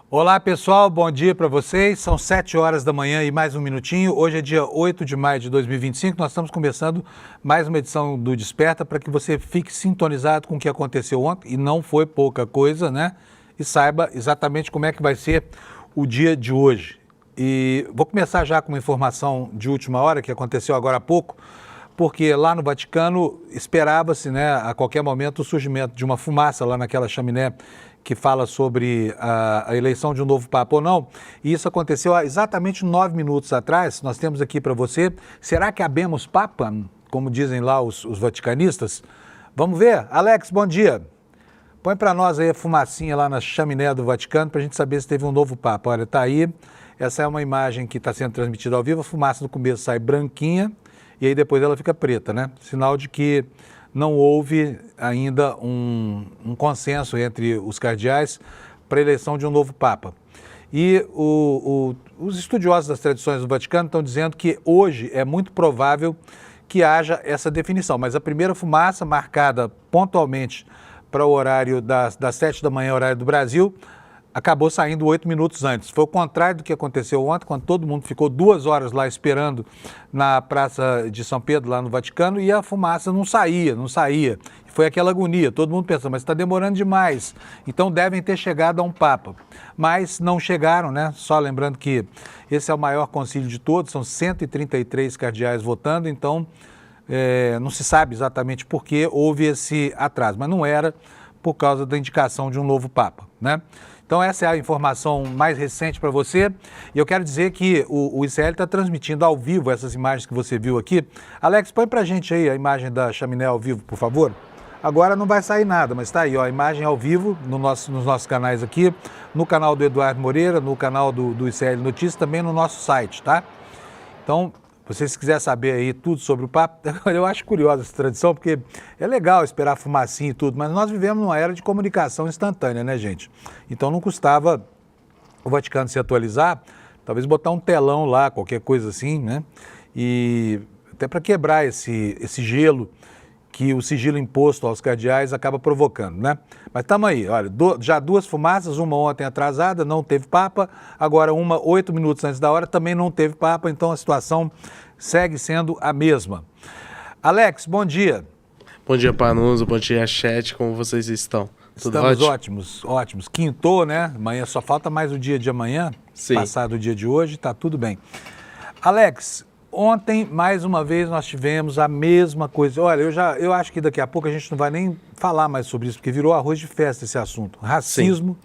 Olá pessoal, bom dia para vocês. São 7 horas da manhã e mais um minutinho. Hoje é dia 8 de maio de 2025. Nós estamos começando mais uma edição do Desperta para que você fique sintonizado com o que aconteceu ontem, e não foi pouca coisa, né? E saiba exatamente como é que vai ser o dia de hoje. E vou começar já com uma informação de última hora que aconteceu agora há pouco, porque lá no Vaticano esperava-se, né, a qualquer momento o surgimento de uma fumaça lá naquela chaminé que fala sobre a eleição de um novo Papa ou não, e isso aconteceu há exatamente 9 minutos atrás. Nós temos aqui para você, será que habemos Papa, como dizem lá os vaticanistas? Vamos ver? Alex, bom dia. Põe para nós aí a fumacinha lá na chaminé do Vaticano para a gente saber se teve um novo Papa. Olha, tá aí, essa é uma imagem que está sendo transmitida ao vivo, a fumaça no começo sai branquinha e aí depois ela fica preta, né? Sinal de que não houve ainda um consenso entre os cardeais para a eleição de um novo Papa. E os estudiosos das tradições do Vaticano estão dizendo que hoje é muito provável que haja essa definição, mas a primeira fumaça, marcada pontualmente para o horário das 7 da manhã, horário do Brasil, acabou saindo 8 minutos antes. Foi o contrário do que aconteceu ontem, quando todo mundo ficou 2 horas lá esperando na Praça de São Pedro, lá no Vaticano, e a fumaça não saía. Foi aquela agonia, todo mundo pensando, mas está demorando demais, então devem ter chegado a um Papa. Mas não chegaram, né? Só lembrando que esse é o maior concílio de todos, são 133 cardeais votando, então não se sabe exatamente por que houve esse atraso, mas não era por causa da indicação de um novo Papa, né? Então essa é a informação mais recente para você, e eu quero dizer que o ICL está transmitindo ao vivo essas imagens que você viu aqui. Alex, põe para a gente aí a imagem da chaminé ao vivo, por favor. Agora não vai sair nada, mas está aí, ó, a imagem ao vivo nos nossos canais aqui, no canal do Eduardo Moreira, no canal do ICL Notícias, também no nosso site, tá? Então, se quiser saber aí tudo sobre o Papa, eu acho curiosa essa tradição, porque é legal esperar fumacinha e tudo, mas nós vivemos numa era de comunicação instantânea, né, gente? Então não custava o Vaticano se atualizar, talvez botar um telão lá, qualquer coisa assim, né? E até para quebrar esse gelo que o sigilo imposto aos cardeais acaba provocando, né? Mas estamos aí, olha, já 2 fumaças, uma ontem atrasada, não teve Papa, agora uma 8 minutos antes da hora, também não teve Papa, então a situação segue sendo a mesma. Alex, bom dia. Bom dia, Panuso, bom dia, chat, como vocês estão? Tudo Estamos ótimos. Quintou, né? Amanhã só falta mais o dia de amanhã, Sim. Passado o dia de hoje, tá tudo bem. Alex, ontem, mais uma vez, nós tivemos a mesma coisa. Olha, eu acho que daqui a pouco a gente não vai nem falar mais sobre isso, porque virou arroz de festa esse assunto. Racismo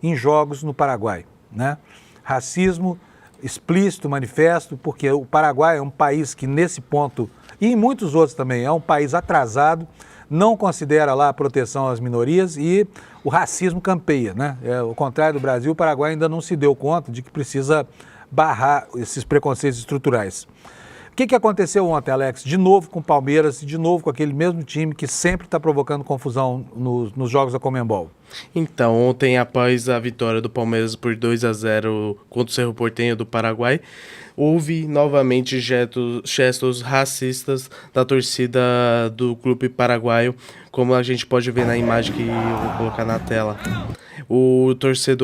em jogos no Paraguai, né? Racismo explícito, manifesto, porque o Paraguai é um país que nesse ponto, e em muitos outros também, é um país atrasado, não considera lá a proteção às minorias e o racismo campeia, né? Ao contrário do Brasil, o Paraguai ainda não se deu conta de que precisa barrar esses preconceitos estruturais. O que aconteceu ontem, Alex? De novo com o Palmeiras e de novo com aquele mesmo time que sempre está provocando confusão nos jogos da Conmebol. Então, ontem, após a vitória do Palmeiras por 2-0 contra o Cerro Porteño do Paraguai, houve novamente gestos racistas da torcida do clube paraguaio, como a gente pode ver na imagem que eu vou colocar na tela. A torcida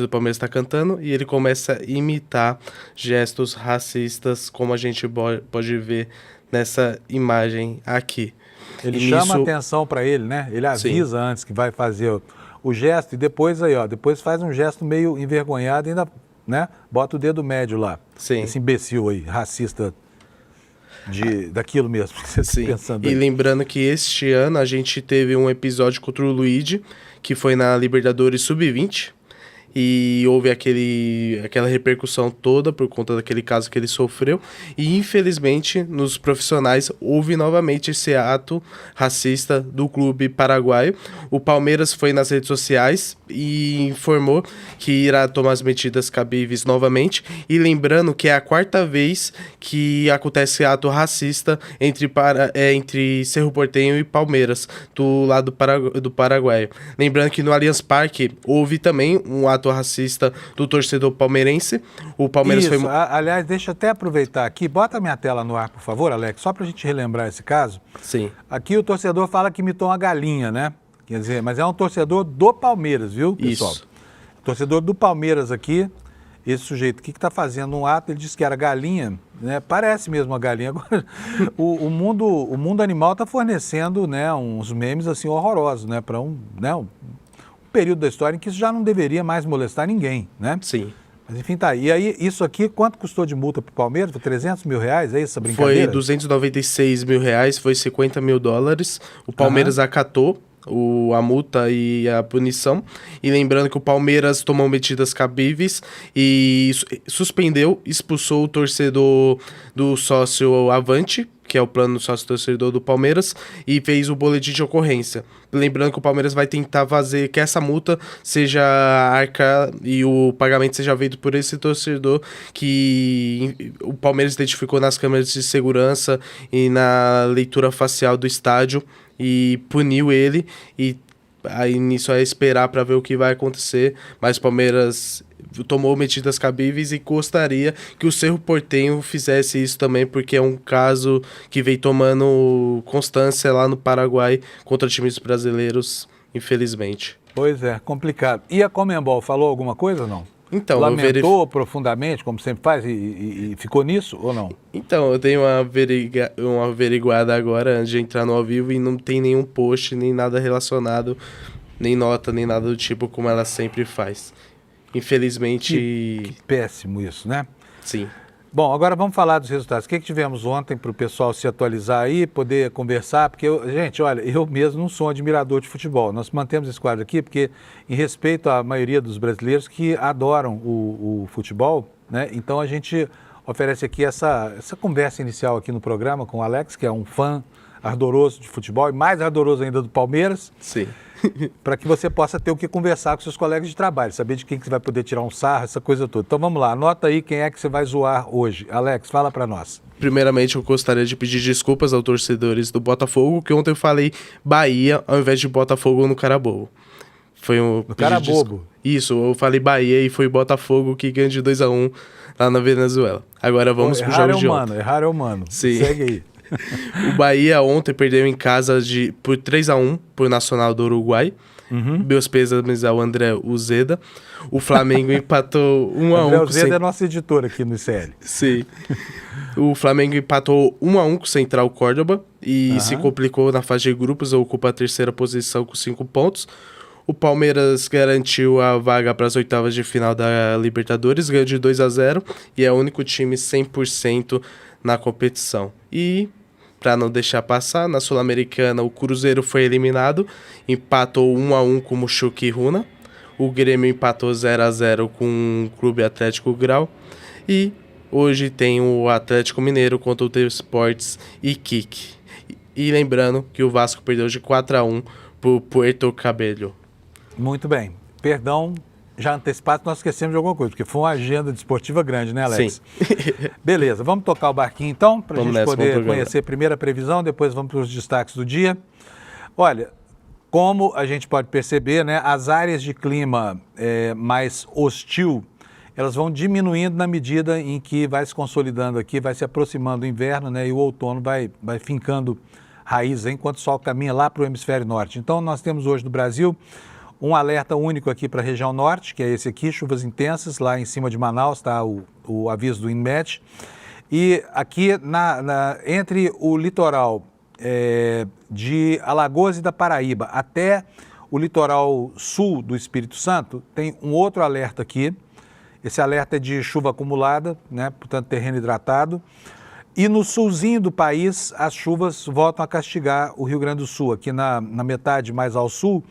do Palmeiras está cantando e ele começa a imitar gestos racistas, como a gente pode ver nessa imagem aqui. Ele chama atenção para ele, né? Ele avisa antes que vai fazer o gesto e depois aí, ó, depois faz um gesto meio envergonhado e ainda, né? Bota o dedo médio lá. Sim. Esse imbecil aí, racista daquilo mesmo que você está pensando aí. E lembrando que este ano a gente teve um episódio contra o Luigi, que foi na Libertadores Sub-20, e houve aquela repercussão toda por conta daquele caso que ele sofreu, e infelizmente nos profissionais houve novamente esse ato racista do clube paraguaio. O Palmeiras foi nas redes sociais e informou que irá tomar as medidas cabíveis novamente, e lembrando que é a 4ª vez que acontece ato racista entre Cerro Porteño e Palmeiras, do lado do Paraguai. Lembrando que no Allianz Parque houve também um ato racista do torcedor palmeirense. O Palmeiras Isso, foi... aliás, deixa eu até aproveitar aqui, bota a minha tela no ar, por favor, Alex, só para a gente relembrar esse caso. Sim. Aqui o torcedor fala que imitou uma galinha, né? Quer dizer, mas é um torcedor do Palmeiras, viu, pessoal? Isso. torcedor do Palmeiras aqui, esse sujeito aqui que está fazendo um ato, ele disse que era galinha, né? Parece mesmo uma galinha. Agora, o mundo animal está fornecendo, né, uns memes assim horrorosos, né, para um período da história em que isso já não deveria mais molestar ninguém, né? Sim. Mas enfim, tá. E aí, isso aqui, quanto custou de multa para o Palmeiras? Foi 300 mil reais? É isso, essa brincadeira? Foi 296 mil reais, foi 50 mil dólares. O Palmeiras acatou a multa e a punição. E lembrando que o Palmeiras tomou medidas cabíveis e suspendeu, expulsou o torcedor do sócio Avante, que é o plano sócio-torcedor do Palmeiras, e fez o boletim de ocorrência. Lembrando que o Palmeiras vai tentar fazer que essa multa seja arca e o pagamento seja feito por esse torcedor que o Palmeiras identificou nas câmeras de segurança e na leitura facial do estádio e puniu ele. E aí nisso é esperar para ver o que vai acontecer, mas o Palmeiras tomou medidas cabíveis e gostaria que o Cerro Porteño fizesse isso também, porque é um caso que vem tomando constância lá no Paraguai contra times brasileiros, infelizmente. Pois é, complicado. E a Conmebol falou alguma coisa ou não? Então, lamentou profundamente, como sempre faz, e ficou nisso ou não? Então, eu dei uma averiguada agora antes de entrar no ao vivo e não tem nenhum post, nem nada relacionado, nem nota, nem nada do tipo, como ela sempre faz. Infelizmente... Que péssimo isso, né? Sim. Bom, agora vamos falar dos resultados. O que tivemos ontem para o pessoal se atualizar aí, poder conversar? Porque, gente, olha, eu mesmo não sou um admirador de futebol. Nós mantemos esse quadro aqui porque, em respeito à maioria dos brasileiros que adoram o futebol, né? Então a gente oferece aqui essa conversa inicial aqui no programa com o Alex, que é um fã ardoroso de futebol e mais ardoroso ainda do Palmeiras. Sim. Para que você possa ter o que conversar com seus colegas de trabalho, saber de quem que você vai poder tirar um sarro, essa coisa toda. Então vamos lá, anota aí quem é que você vai zoar hoje. Alex, fala para nós. Primeiramente, eu gostaria de pedir desculpas aos torcedores do Botafogo, que ontem eu falei Bahia ao invés de Botafogo no Carabobo. Foi um no Carabobo? Isso, eu falei Bahia e foi Botafogo que ganhou de 2-1 lá na Venezuela. Agora vamos pro jogo de ontem. Errar é humano. Sim. Segue aí. O Bahia ontem perdeu em casa por 3-1 por Nacional do Uruguai. Meus pêsames ao André Uzeda. O Flamengo empatou 1-1. André Uzeda é nosso editor aqui no ICL. Sim. O Flamengo empatou 1-1 com o Central Córdoba e se complicou na fase de grupos, ocupa a terceira posição com 5 pontos. O Palmeiras garantiu a vaga para as oitavas de final da Libertadores, ganhou de 2-0 e é o único time 100% na competição. E, para não deixar passar, na Sul-Americana o Cruzeiro foi eliminado, empatou 1-1 com o Mochuca Runa, o Grêmio empatou 0-0 com o Clube Atlético Grau e hoje tem o Atlético Mineiro contra o Deportes Iquique. E lembrando que o Vasco perdeu de 4-1 por Puerto Cabello. Muito bem. Perdão, já antecipado, nós esquecemos de alguma coisa, porque foi uma agenda desportiva grande, né, Alex? Sim. Beleza, vamos tocar o barquinho então, para a gente poder conhecer a primeira previsão, depois vamos para os destaques do dia. Olha, como a gente pode perceber, né, as áreas de clima mais hostil, elas vão diminuindo na medida em que vai se consolidando aqui, vai se aproximando o inverno, né, e o outono vai fincando raízes, enquanto o sol caminha lá para o hemisfério norte. Então, nós temos hoje no Brasil um alerta único aqui para a região norte, que é esse aqui, chuvas intensas, lá em cima de Manaus está o aviso do INMET. E aqui entre o litoral de Alagoas e da Paraíba até o litoral sul do Espírito Santo, tem um outro alerta aqui. Esse alerta é de chuva acumulada, né, portanto terreno hidratado. E no sulzinho do país, as chuvas voltam a castigar o Rio Grande do Sul. Aqui na metade mais ao sul,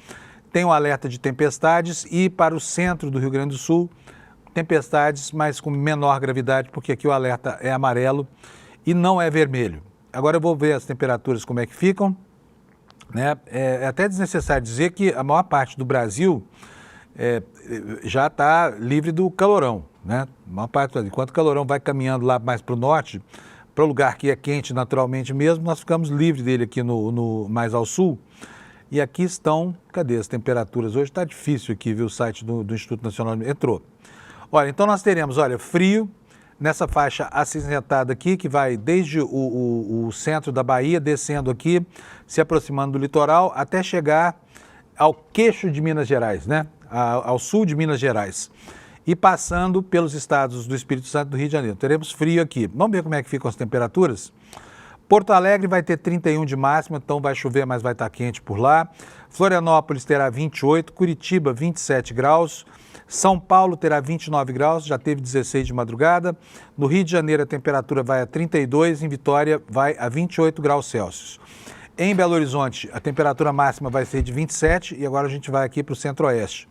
tem um alerta de tempestades e para o centro do Rio Grande do Sul, tempestades, mas com menor gravidade, porque aqui o alerta é amarelo e não é vermelho. Agora eu vou ver as temperaturas como é que ficam, né? É até desnecessário dizer que a maior parte do Brasil já está livre do calorão, né? A maior parte, enquanto o calorão vai caminhando lá mais para o norte, para o lugar que é quente naturalmente mesmo, nós ficamos livres dele aqui no mais ao sul. E aqui estão, cadê as temperaturas? Hoje está difícil aqui, viu, o site do Instituto Nacional, entrou. Olha, então nós teremos, olha, frio nessa faixa acinzentada aqui, que vai desde o centro da Bahia, descendo aqui, se aproximando do litoral, até chegar ao queixo de Minas Gerais, né? ao sul de Minas Gerais e passando pelos estados do Espírito Santo e do Rio de Janeiro. Teremos frio aqui. Vamos ver como é que ficam as temperaturas? Porto Alegre vai ter 31 de máxima, então vai chover, mas vai estar quente por lá. Florianópolis terá 28, Curitiba 27 graus, São Paulo terá 29 graus, já teve 16 de madrugada. No Rio de Janeiro a temperatura vai a 32, em Vitória vai a 28 graus Celsius. Em Belo Horizonte a temperatura máxima vai ser de 27 e agora a gente vai aqui para o centro-oeste.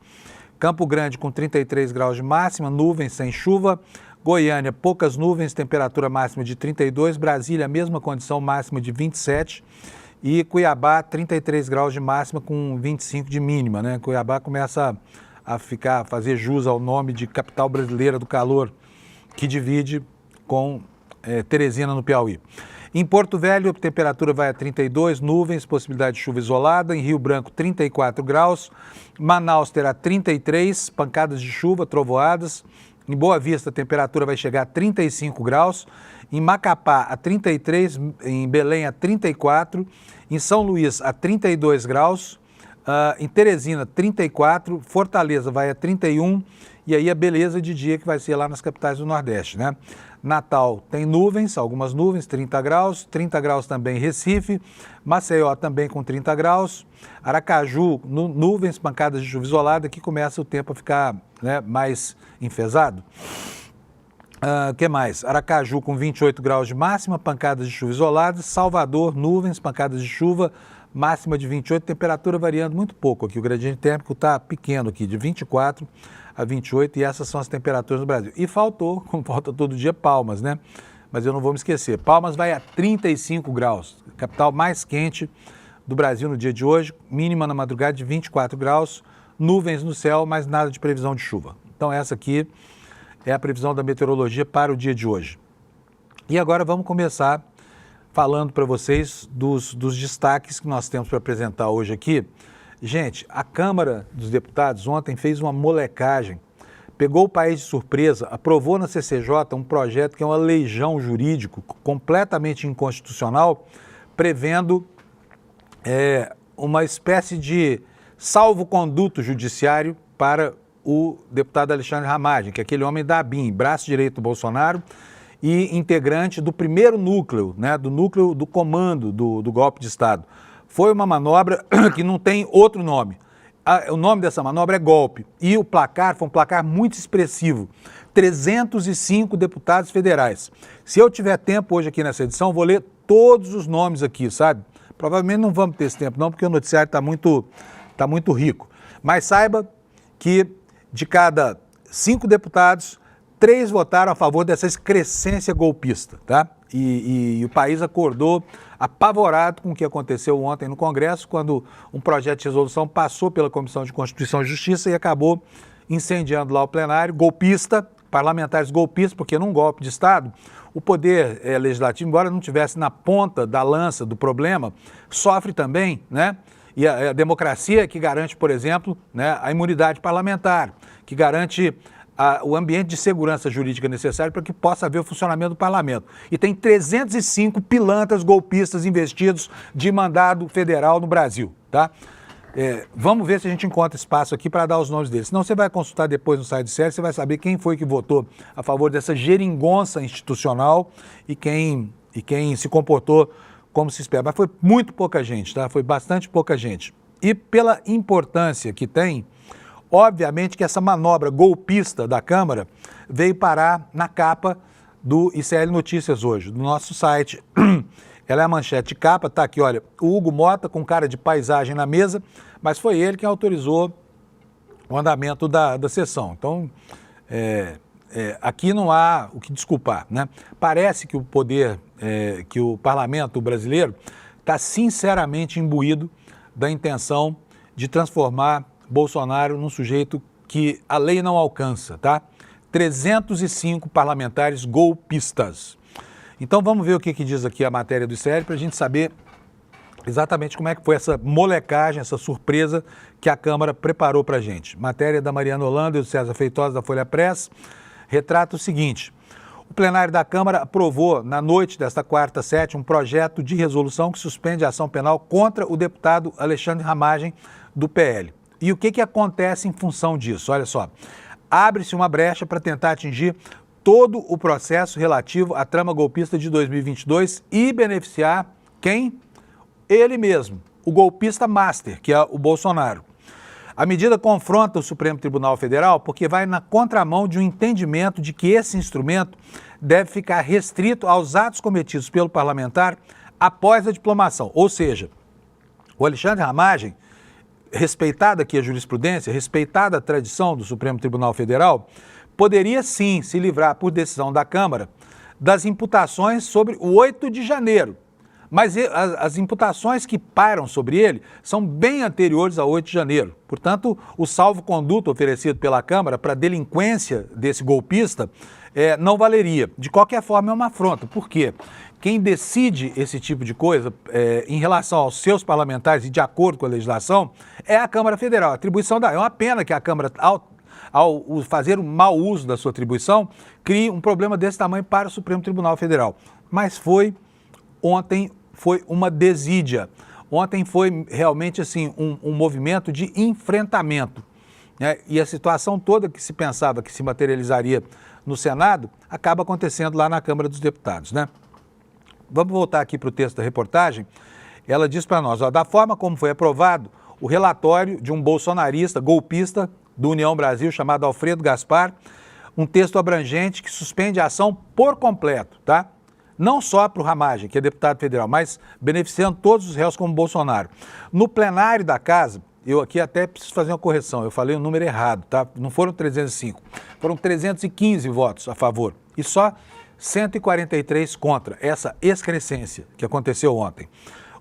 Campo Grande com 33 graus de máxima, nuvens sem chuva. Goiânia, poucas nuvens, temperatura máxima de 32. Brasília, mesma condição, máxima de 27. E Cuiabá, 33 graus de máxima com 25 de mínima, né? Cuiabá começa a fazer jus ao nome de capital brasileira do calor, que divide com Teresina, no Piauí. Em Porto Velho, a temperatura vai a 32, nuvens, possibilidade de chuva isolada. Em Rio Branco, 34 graus. Manaus terá 33, pancadas de chuva, trovoadas. Em Boa Vista, a temperatura vai chegar a 35 graus. Em Macapá, a 33. Em Belém, a 34. Em São Luís, a 32 graus. Em Teresina, 34. Fortaleza vai a 31. E aí a beleza de dia que vai ser lá nas capitais do Nordeste, né? Natal tem nuvens, algumas nuvens, 30 graus. 30 graus também em Recife. Maceió também com 30 graus. Aracaju, nuvens, pancadas de chuva isolada, que começa o tempo a ficar, né, mais enfesado. Que mais? Aracaju com 28 graus de máxima, pancadas de chuva isoladas. Salvador, nuvens, pancadas de chuva, máxima de 28, temperatura variando muito pouco aqui. O gradiente térmico está pequeno aqui, de 24 a 28, e essas são as temperaturas no Brasil. E faltou, como falta todo dia, Palmas, né? Mas eu não vou me esquecer. Palmas vai a 35 graus, capital mais quente do Brasil no dia de hoje, mínima na madrugada de 24 graus, nuvens no céu, mas nada de previsão de chuva. Então essa aqui é a previsão da meteorologia para o dia de hoje. E agora vamos começar falando para vocês dos destaques que nós temos para apresentar hoje aqui. Gente, a Câmara dos Deputados ontem fez uma molecagem, pegou o país de surpresa, aprovou na CCJ um projeto que é uma legião jurídico completamente inconstitucional, prevendo uma espécie de salvo-conduto judiciário para o deputado Alexandre Ramagem, que é aquele homem da ABIN, braço direito do Bolsonaro e integrante do primeiro núcleo, né, do núcleo do comando do golpe de Estado. Foi uma manobra que não tem outro nome. O nome dessa manobra é golpe. E o placar foi um placar muito expressivo. 305 deputados federais. Se eu tiver tempo hoje aqui nessa edição, vou ler todos os nomes aqui, sabe? Provavelmente não vamos ter esse tempo não, porque o noticiário está muito rico. Mas saiba que de cada 5 deputados, 3 votaram a favor dessa excrescência golpista, tá? E o país acordou apavorado com o que aconteceu ontem no Congresso, quando um projeto de resolução passou pela Comissão de Constituição e Justiça e acabou incendiando lá o plenário, golpista, parlamentares golpistas, porque num golpe de Estado, o poder legislativo, embora não estivesse na ponta da lança do problema, sofre também, né? E a democracia que garante, por exemplo, né, a imunidade parlamentar, que garante o ambiente de segurança jurídica necessário para que possa haver o funcionamento do parlamento. E tem 305 pilantras golpistas investidos de mandado federal no Brasil, tá? Vamos ver se a gente encontra espaço aqui para dar os nomes deles. Senão você vai consultar depois no site do SER, você vai saber quem foi que votou a favor dessa geringonça institucional e quem se comportou como se espera. Mas foi muito pouca gente, tá? Foi bastante pouca gente. E pela importância que tem, obviamente que essa manobra golpista da Câmara veio parar na capa do ICL Notícias hoje, do nosso site. Ela é a manchete de capa, tá aqui, olha, o Hugo Mota com cara de paisagem na mesa, mas foi ele quem autorizou o andamento da sessão. Então, aqui não há o que desculpar, né? Parece que o poder, que o parlamento brasileiro está sinceramente imbuído da intenção de transformar Bolsonaro num sujeito que a lei não alcança, tá? 305 parlamentares golpistas. Então vamos ver o que diz aqui a matéria do ICL para a gente saber exatamente como é que foi essa molecagem, essa surpresa que a Câmara preparou para a gente. Matéria da Mariana Holanda e do César Feitosa da Folha Press retrata o seguinte: o plenário da Câmara aprovou na noite desta quarta-7 um projeto de resolução que suspende a ação penal contra o deputado Alexandre Ramagem do PL. E o que acontece em função disso? Olha só, abre-se uma brecha para tentar atingir todo o processo relativo à trama golpista de 2022 e beneficiar quem? Ele mesmo, o golpista master, que é o Bolsonaro. A medida confronta o Supremo Tribunal Federal porque vai na contramão de um entendimento de que esse instrumento deve ficar restrito aos atos cometidos pelo parlamentar após a diplomação. Ou seja, o Alexandre Ramagem, respeitada aqui a jurisprudência, respeitada a tradição do Supremo Tribunal Federal, poderia sim se livrar por decisão da Câmara das imputações sobre o 8 de janeiro. Mas as imputações que pairam sobre ele são bem anteriores ao 8 de janeiro. Portanto, o salvo-conduto oferecido pela Câmara para a delinquência desse golpista não valeria. De qualquer forma, é uma afronta. Por quê? Quem decide esse tipo de coisa em relação aos seus parlamentares e de acordo com a legislação é a Câmara Federal. A atribuição é uma pena que a Câmara, ao fazer um mau uso da sua atribuição, crie um problema desse tamanho para o Supremo Tribunal Federal. Mas ontem foi uma desídia. Ontem foi realmente assim um movimento de enfrentamento. Né? E a situação toda que se pensava que se materializaria no Senado acaba acontecendo lá na Câmara dos Deputados, né? Vamos voltar aqui para o texto da reportagem. Ela diz para nós, da forma como foi aprovado o relatório de um bolsonarista, golpista do União Brasil, chamado Alfredo Gaspar, um texto abrangente que suspende a ação por completo, tá? Não só para o Ramagem, que é deputado federal, mas beneficiando todos os réus como Bolsonaro. No plenário da Casa, eu aqui até preciso fazer uma correção, eu falei o número errado, tá? Não foram 305, foram 315 votos a favor e só 143 contra essa excrescência que aconteceu ontem.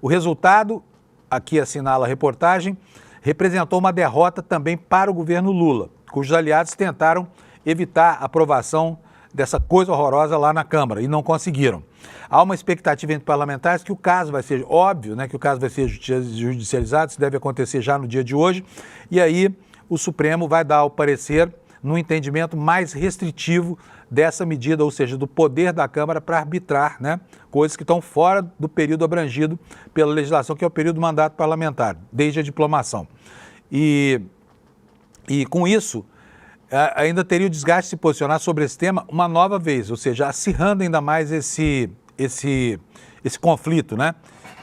O resultado, aqui assinala a reportagem, representou uma derrota também para o governo Lula, cujos aliados tentaram evitar a aprovação dessa coisa horrorosa lá na Câmara e não conseguiram. Há uma expectativa entre parlamentares que o caso vai ser, óbvio, né, que o caso vai ser judicializado, isso deve acontecer já no dia de hoje, e aí o Supremo vai dar o parecer no entendimento mais restritivo dessa medida, ou seja, do poder da Câmara para arbitrar, né, coisas que estão fora do período abrangido pela legislação, que é o período do mandato parlamentar, desde a diplomação. E com isso, ainda teria o desgaste de se posicionar sobre esse tema uma nova vez, ou seja, acirrando ainda mais esse conflito, né,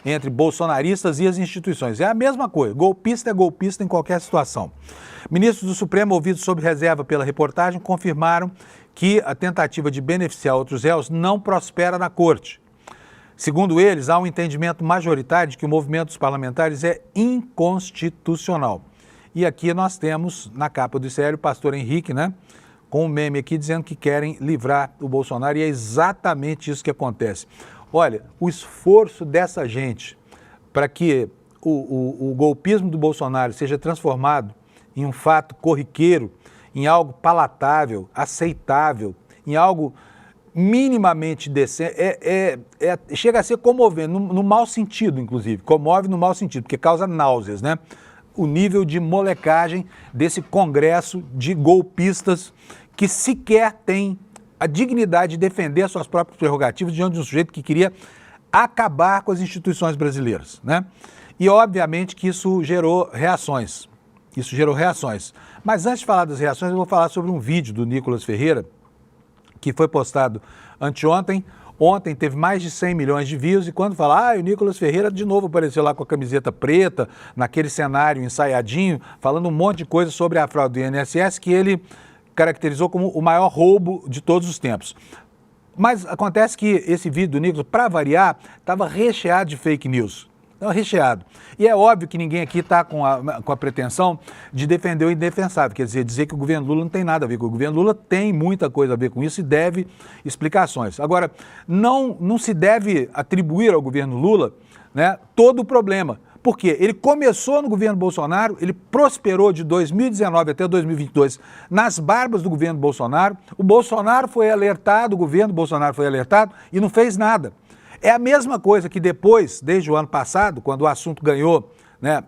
entre bolsonaristas e as instituições. É a mesma coisa, golpista é golpista em qualquer situação. Ministros do Supremo, ouvidos sob reserva pela reportagem, confirmaram que a tentativa de beneficiar outros réus não prospera na Corte. Segundo eles, há um entendimento majoritário de que o movimento dos parlamentares é inconstitucional. E aqui nós temos, na capa do ICL, o pastor Henrique, né, com um meme aqui dizendo que querem livrar o Bolsonaro, e é exatamente isso que acontece. Olha, o esforço dessa gente para que o golpismo do Bolsonaro seja transformado em um fato corriqueiro, em algo palatável, aceitável, em algo minimamente decente, chega a ser comovente, no mau sentido, inclusive, comove no mau sentido, porque causa náuseas, né? O nível de molecagem desse congresso de golpistas que sequer tem a dignidade de defender as suas próprias prerrogativas diante de um sujeito que queria acabar com as instituições brasileiras, né? E, obviamente, que isso gerou reações. Mas antes de falar das reações, eu vou falar sobre um vídeo do Nicolas Ferreira, que foi postado anteontem. Ontem teve mais de 100 milhões de views e quando fala, o Nicolas Ferreira de novo apareceu lá com a camiseta preta, naquele cenário ensaiadinho, falando um monte de coisa sobre a fraude do INSS, que ele caracterizou como o maior roubo de todos os tempos. Mas acontece que esse vídeo do Nicolas, para variar, estava recheado de fake news. Estava recheado. E é óbvio que ninguém aqui está com a pretensão de defender o indefensável, quer dizer que o governo Lula não tem nada a ver com o governo Lula, tem muita coisa a ver com isso e deve explicações. Agora, não se deve atribuir ao governo Lula, né, todo o problema. Por quê? Ele começou no governo Bolsonaro, ele prosperou de 2019 até 2022 nas barbas do governo Bolsonaro, o Bolsonaro foi alertado, o governo Bolsonaro foi alertado e não fez nada. É a mesma coisa que depois, desde o ano passado, quando o assunto ganhou, né,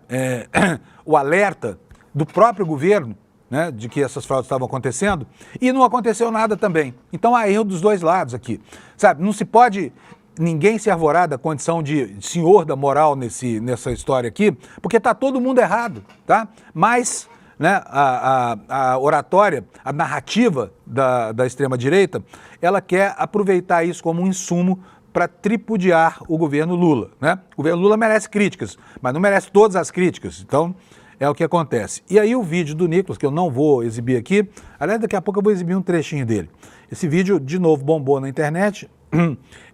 o alerta do próprio governo, né, de que essas fraudes estavam acontecendo, e não aconteceu nada também. Então há erro dos dois lados aqui. Sabe, não se pode ninguém se arvorar da condição de senhor da moral nessa história aqui, porque está todo mundo errado, tá? Mas, né, a oratória, a narrativa da extrema-direita, ela quer aproveitar isso como um insumo para tripudiar o governo Lula, né? O governo Lula merece críticas, mas não merece todas as críticas, então é o que acontece. E aí o vídeo do Nicolas, que eu não vou exibir aqui, aliás, daqui a pouco eu vou exibir um trechinho dele. Esse vídeo, de novo, bombou na internet,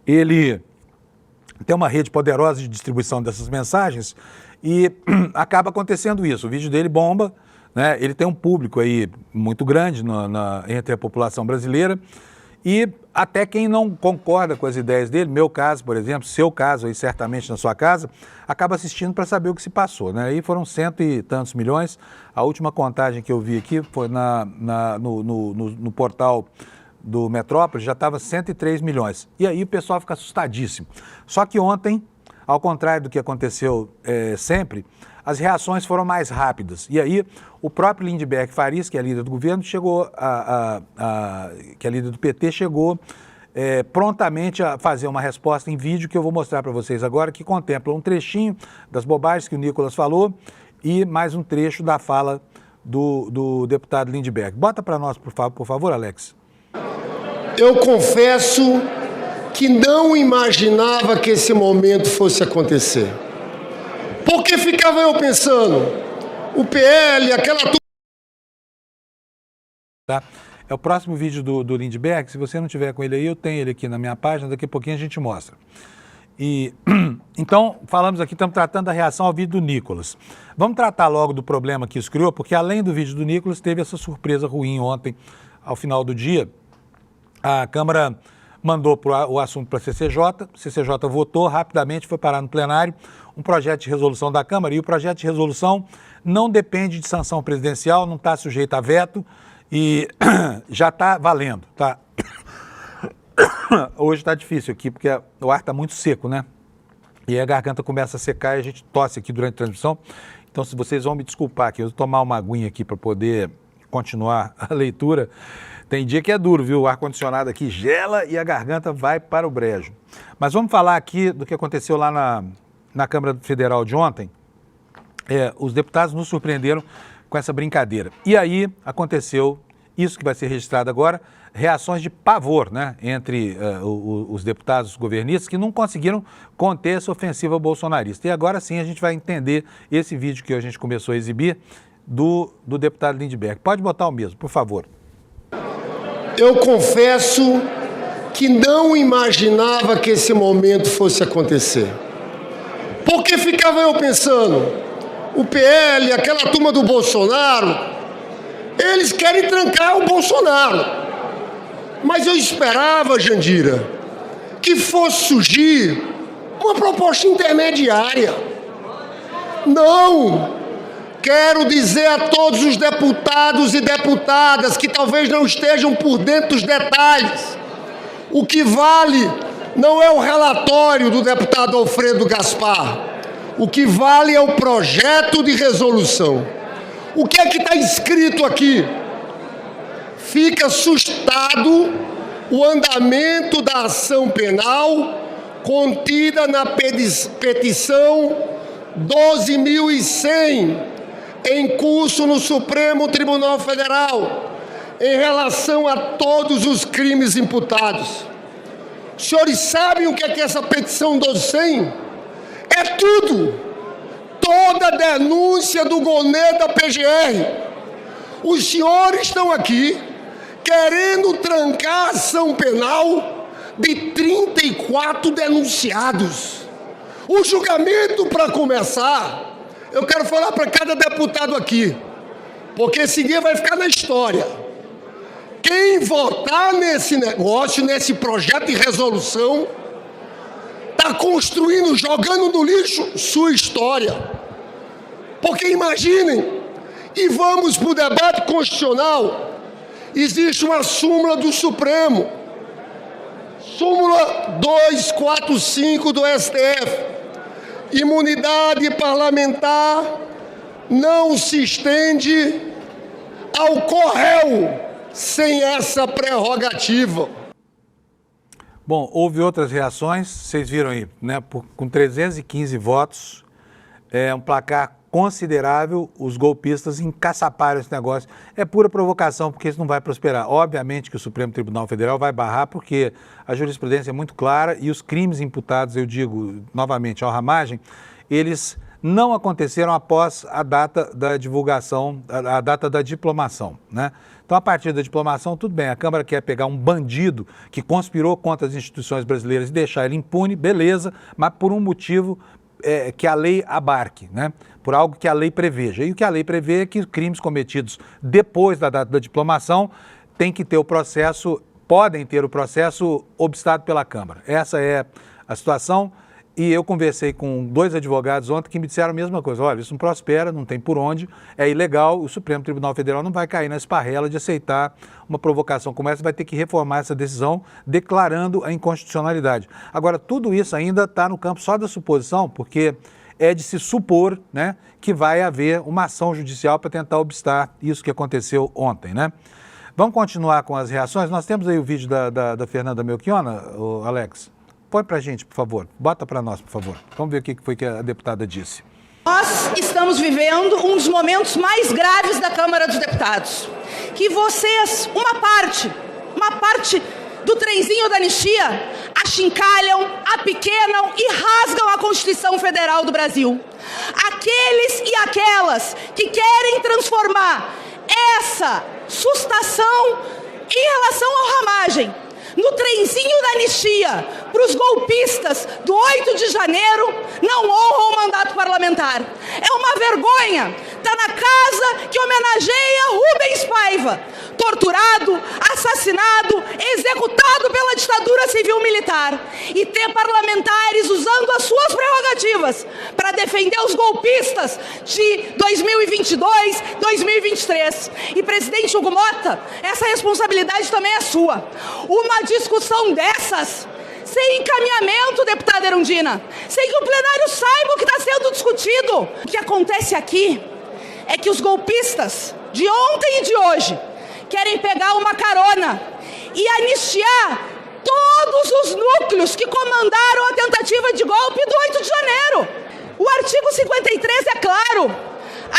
ele tem uma rede poderosa de distribuição dessas mensagens e acaba acontecendo isso, o vídeo dele bomba, né? Ele tem um público aí muito grande entre a população brasileira, e até quem não concorda com as ideias dele, meu caso, por exemplo, seu caso aí certamente na sua casa, acaba assistindo para saber o que se passou, né? Aí foram 100 e tantos milhões, a última contagem que eu vi aqui foi no portal do Metrópole, já estava 103 milhões. E aí o pessoal fica assustadíssimo. Só que ontem, ao contrário do que aconteceu sempre, as reações foram mais rápidas. E aí o próprio Lindbergh Farias, que é líder do governo, que é líder do PT, chegou prontamente a fazer uma resposta em vídeo que eu vou mostrar para vocês agora, que contempla um trechinho das bobagens que o Nicolas falou e mais um trecho da fala do deputado Lindbergh. Bota para nós, por favor, Alex. Eu confesso que não imaginava que esse momento fosse acontecer. Porque ficava eu pensando, o PL, aquela turma... Tá? É o próximo vídeo do Lindbergh. Se você não tiver com ele aí, eu tenho ele aqui na minha página, daqui a pouquinho a gente mostra. E então, falamos aqui, estamos tratando da reação ao vídeo do Nicolas. Vamos tratar logo do problema que isso criou, porque além do vídeo do Nicolas, teve essa surpresa ruim ontem, ao final do dia. A Câmara mandou o assunto para a CCJ votou rapidamente, foi parar no plenário, um projeto de resolução da Câmara, e o projeto de resolução não depende de sanção presidencial, não está sujeito a veto e já está valendo, tá? Hoje está difícil aqui, porque o ar está muito seco, né? E aí a garganta começa a secar e a gente tosse aqui durante a transmissão. Então, se vocês vão me desculpar aqui, eu vou tomar uma aguinha aqui para poder continuar a leitura. Tem dia que é duro, viu? O ar-condicionado aqui gela e a garganta vai para o brejo. Mas vamos falar aqui do que aconteceu lá na Câmara Federal de ontem. Os deputados nos surpreenderam com essa brincadeira. E aí aconteceu isso que vai ser registrado agora, reações de pavor, né, entre os deputados governistas que não conseguiram conter essa ofensiva bolsonarista. E agora sim a gente vai entender esse vídeo que a gente começou a exibir do deputado Lindbergh. Pode botar o mesmo, por favor. Eu confesso que não imaginava que esse momento fosse acontecer. Porque ficava eu pensando, o PL, aquela turma do Bolsonaro, eles querem trancar o Bolsonaro. Mas eu esperava, Jandira, que fosse surgir uma proposta intermediária. Não! Quero dizer a todos os deputados e deputadas que talvez não estejam por dentro dos detalhes. O que vale não é o relatório do deputado Alfredo Gaspar. O que vale é o projeto de resolução. O que é que está escrito aqui? Fica sustentado o andamento da ação penal contida na petição 12.100 em curso no Supremo Tribunal Federal em relação a todos os crimes imputados. Os senhores sabem o que é essa petição 12.100? É tudo! Toda a denúncia do Gonê da PGR. Os senhores estão aqui querendo trancar a ação penal de 34 denunciados. O julgamento, para começar, eu quero falar para cada deputado aqui, porque esse dia vai ficar na história. Quem votar nesse negócio, nesse projeto de resolução, está construindo, jogando no lixo sua história. Porque imaginem, e vamos para o debate constitucional, existe uma súmula do Supremo, súmula 245 do STF, imunidade parlamentar não se estende ao co-réu sem essa prerrogativa. Bom, houve outras reações, vocês viram aí, né? Com 315 votos, um placar considerável, os golpistas encaçaparam esse negócio. É pura provocação, porque isso não vai prosperar. Obviamente que o Supremo Tribunal Federal vai barrar, porque a jurisprudência é muito clara e os crimes imputados, eu digo novamente, ao Ramagem, eles não aconteceram após a data da divulgação, a data da diplomação, né? Então, a partir da diplomação, tudo bem, a Câmara quer pegar um bandido que conspirou contra as instituições brasileiras e deixar ele impune, beleza, mas por um motivo que a lei abarque, né? Por algo que a lei preveja. E o que a lei prevê é que crimes cometidos depois da data da diplomação tem que ter o processo, podem ter o processo obstado pela Câmara. Essa é a situação. E eu conversei com 2 advogados ontem que me disseram a mesma coisa. Olha, isso não prospera, não tem por onde, é ilegal, o Supremo Tribunal Federal não vai cair na esparrela de aceitar uma provocação como essa, vai ter que reformar essa decisão declarando a inconstitucionalidade. Agora, tudo isso ainda está no campo só da suposição, porque é de se supor, né, que vai haver uma ação judicial para tentar obstar isso que aconteceu ontem, né? Vamos continuar com as reações. Nós temos aí o vídeo da Fernanda Melchiona, Alex. Põe para a gente, por favor. Bota para nós, por favor. Vamos ver o que foi que a deputada disse. Nós estamos vivendo um dos momentos mais graves da Câmara dos Deputados. Que vocês, uma parte do trenzinho da anistia, achincalham, apequenam e rasgam a Constituição Federal do Brasil. Aqueles e aquelas que querem transformar essa sustação em relação ao Ramagem no trenzinho da anistia para os golpistas do 8 de janeiro não honram o mandato parlamentar. É uma vergonha. Está na casa que homenageia Rubens Paiva, torturado, assassinado, executado pela ditadura civil-militar. E ter parlamentares usando as suas prerrogativas para defender os golpistas de 2022, 2023. E, presidente Hugo Mota, essa responsabilidade também é sua. Uma discussão dessas, sem encaminhamento, deputada Erundina, sem que o plenário saiba o que está sendo discutido. O que acontece aqui é que os golpistas de ontem e de hoje querem pegar uma carona e anistiar todos os núcleos que comandaram a tentativa de golpe do 8 de janeiro. O artigo 53 é claro.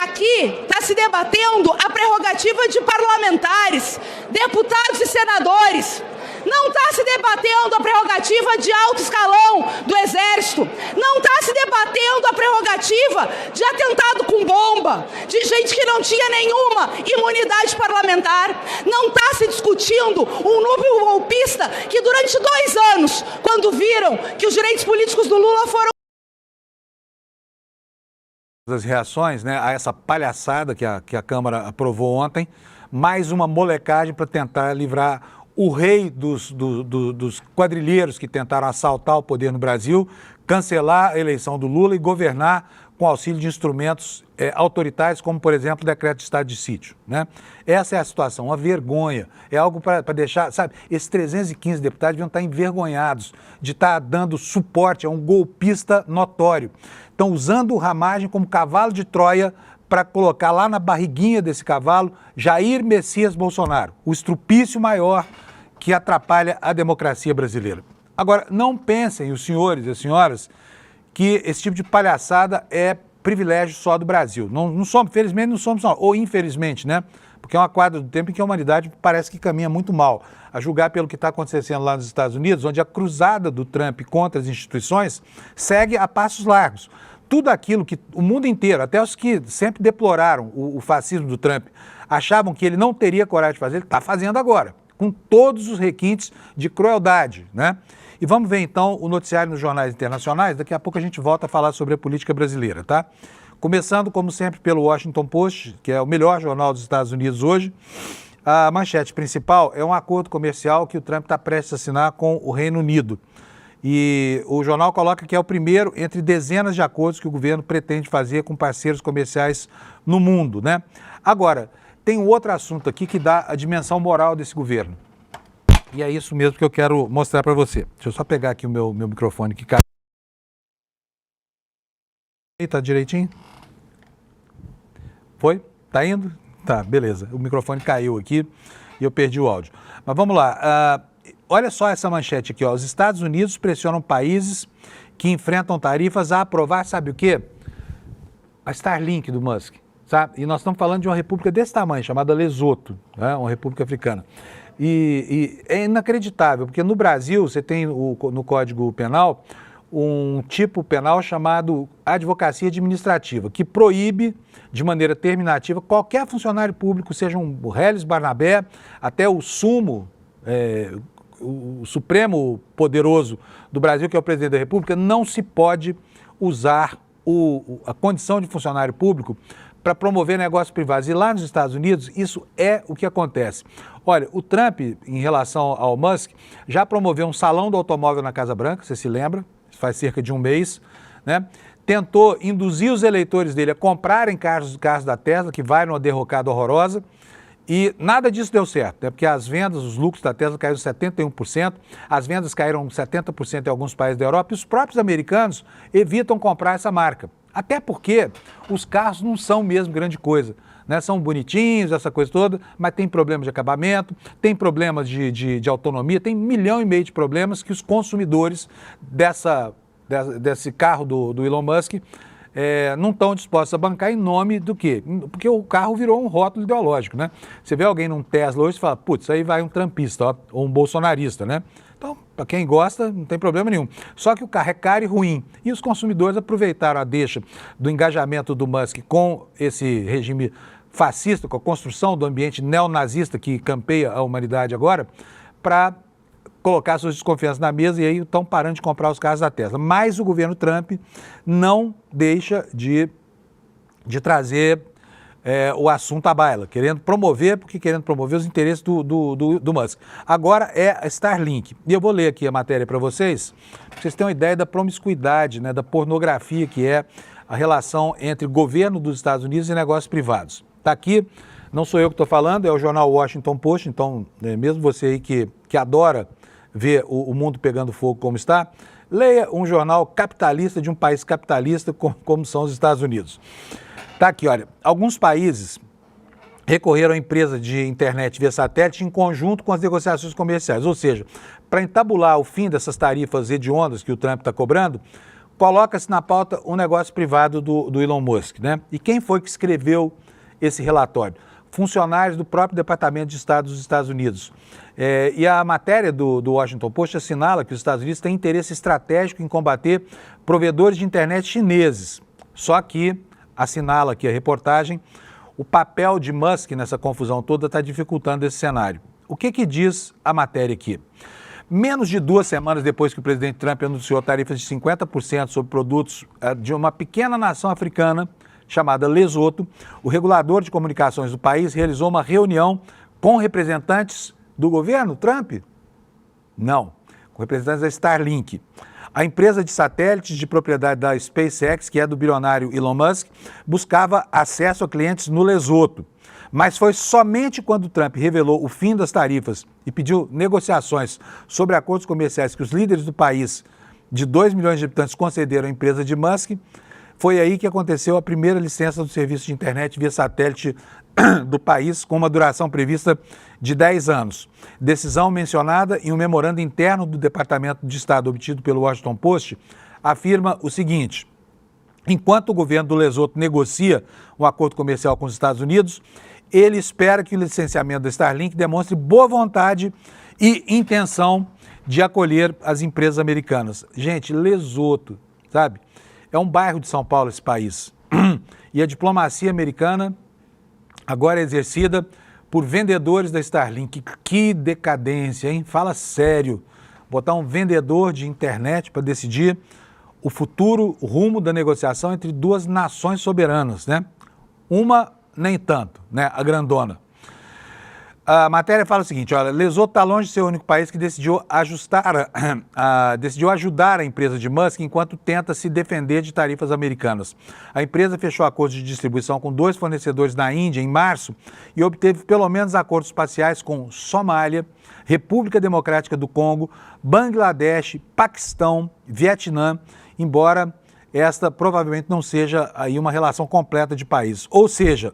Aqui está se debatendo a prerrogativa de parlamentares, deputados e senadores. Não está se debatendo a prerrogativa de alto escalão do Exército. Não está se debatendo a prerrogativa de atentado com bomba, de gente que não tinha nenhuma imunidade parlamentar. Não está se discutindo um núcleo golpista que durante 2 anos, quando viram que os direitos políticos do Lula foram... As reações, né, a essa palhaçada que a Câmara aprovou ontem, mais uma molecagem para tentar livrar o rei dos quadrilheiros que tentaram assaltar o poder no Brasil, cancelar a eleição do Lula e governar com auxílio de instrumentos autoritários, como, por exemplo, o decreto de estado de sítio, né? Essa é a situação, uma vergonha. É algo para deixar, sabe, esses 315 deputados deviam estar envergonhados de estar dando suporte a um golpista notório. Estão usando o Ramagem como cavalo de Troia para colocar lá na barriguinha desse cavalo Jair Messias Bolsonaro, o estrupício maior que atrapalha a democracia brasileira. Agora, não pensem, os senhores e as senhoras, que esse tipo de palhaçada é privilégio só do Brasil. Não somos, felizmente não somos, não, ou infelizmente, né? Porque é uma quadra do tempo em que a humanidade parece que caminha muito mal. A julgar pelo que está acontecendo lá nos Estados Unidos, onde a cruzada do Trump contra as instituições segue a passos largos. Tudo aquilo que o mundo inteiro, até os que sempre deploraram o fascismo do Trump, achavam que ele não teria coragem de fazer, ele está fazendo agora, com todos os requintes de crueldade, né? E vamos ver então o noticiário nos jornais internacionais. Daqui a pouco a gente volta a falar sobre a política brasileira, tá? Começando, como sempre, pelo Washington Post, que é o melhor jornal dos Estados Unidos hoje. A manchete principal é um acordo comercial que o Trump está prestes a assinar com o Reino Unido. E o jornal coloca que é o primeiro entre dezenas de acordos que o governo pretende fazer com parceiros comerciais no mundo, né? Agora, tem um outro assunto aqui que dá a dimensão moral desse governo. E é isso mesmo que eu quero mostrar para você. Deixa eu só pegar aqui o meu microfone que caiu. Tá direitinho? Foi? Tá indo? Tá, beleza. O microfone caiu aqui e eu perdi o áudio. Mas vamos lá. olha só essa manchete aqui, ó. Os Estados Unidos pressionam países que enfrentam tarifas a aprovar, sabe o quê? A Starlink do Musk, sabe? E nós estamos falando de uma república desse tamanho, chamada Lesoto, né? Uma república africana. E é inacreditável, porque no Brasil você tem no Código Penal um tipo penal chamado advocacia administrativa, que proíbe de maneira terminativa qualquer funcionário público, seja um Rélis Barnabé, até o sumo, o Supremo Poderoso do Brasil, que é o presidente da República, não se pode usar a condição de funcionário público para promover negócios privados. E lá nos Estados Unidos, isso é o que acontece. Olha, o Trump, em relação ao Musk, já promoveu um salão do automóvel na Casa Branca, você se lembra? Faz cerca de um mês, né? Tentou induzir os eleitores dele a comprarem carros da Tesla, que vai numa derrocada horrorosa, e nada disso deu certo, né? Porque as vendas, os lucros da Tesla caíram 71%, as vendas caíram 70% em alguns países da Europa, e os próprios americanos evitam comprar essa marca. Até porque os carros não são mesmo grande coisa, né? São bonitinhos, essa coisa toda, mas tem problemas de acabamento, tem problemas de autonomia, tem 1,5 milhão de problemas que os consumidores desse carro do Elon Musk não estão dispostos a bancar em nome do quê? Porque o carro virou um rótulo ideológico, né? Você vê alguém num Tesla hoje e fala, putz, aí vai um trumpista, ó, ou um bolsonarista, né? Então, para quem gosta, não tem problema nenhum. Só que o carro é caro e ruim. E os consumidores aproveitaram a deixa do engajamento do Musk com esse regime fascista, com a construção do ambiente neonazista que campeia a humanidade agora, para colocar suas desconfianças na mesa e aí estão parando de comprar os carros da Tesla. Mas o governo Trump não deixa de trazer o assunto à baila, querendo promover os interesses do Musk. Agora é a Starlink. E eu vou ler aqui a matéria para vocês terem uma ideia da promiscuidade, né, da pornografia que é a relação entre governo dos Estados Unidos e negócios privados. Está aqui, não sou eu que estou falando, é o jornal Washington Post, então mesmo você aí que adora ver o mundo pegando fogo como está, leia um jornal capitalista de um país capitalista como são os Estados Unidos. Está aqui, olha, alguns países recorreram à empresa de internet via satélite em conjunto com as negociações comerciais, ou seja, para entabular o fim dessas tarifas hediondas que o Trump está cobrando, coloca-se na pauta um negócio privado do Elon Musk, né? E quem foi que escreveu esse relatório? Funcionários do próprio Departamento de Estado dos Estados Unidos. E a matéria do Washington Post assinala que os Estados Unidos têm interesse estratégico em combater provedores de internet chineses. Só que, assinala aqui a reportagem, o papel de Musk nessa confusão toda está dificultando esse cenário. O que diz a matéria aqui? Menos de 2 semanas depois que o presidente Trump anunciou tarifas de 50% sobre produtos de uma pequena nação africana, chamada Lesoto, o regulador de comunicações do país realizou uma reunião com representantes do governo Trump? Não, com representantes da Starlink. A empresa de satélites de propriedade da SpaceX, que é do bilionário Elon Musk, buscava acesso a clientes no Lesoto. Mas foi somente quando Trump revelou o fim das tarifas e pediu negociações sobre acordos comerciais que os líderes do país, de 2 milhões de habitantes, concederam à empresa de Musk, foi aí que aconteceu a primeira licença do serviço de internet via satélite do país, com uma duração prevista de 10 anos. Decisão mencionada em um memorando interno do Departamento de Estado obtido pelo Washington Post, afirma o seguinte: enquanto o governo do Lesoto negocia um acordo comercial com os Estados Unidos, ele espera que o licenciamento da Starlink demonstre boa vontade e intenção de acolher as empresas americanas. Gente, Lesoto, sabe? É um bairro de São Paulo esse país. E a diplomacia americana agora é exercida por vendedores da Starlink. Que decadência, hein? Fala sério. Botar um vendedor de internet para decidir o futuro rumo da negociação entre 2 nações soberanas, né? Uma, nem tanto, né? A grandona. A matéria fala o seguinte, olha, Lesoto está longe de ser o único país que decidiu ajudar a empresa de Musk enquanto tenta se defender de tarifas americanas. A empresa fechou acordos de distribuição com 2 fornecedores na Índia em março e obteve pelo menos acordos espaciais com Somália, República Democrática do Congo, Bangladesh, Paquistão, Vietnã, embora esta provavelmente não seja aí uma relação completa de países. Ou seja,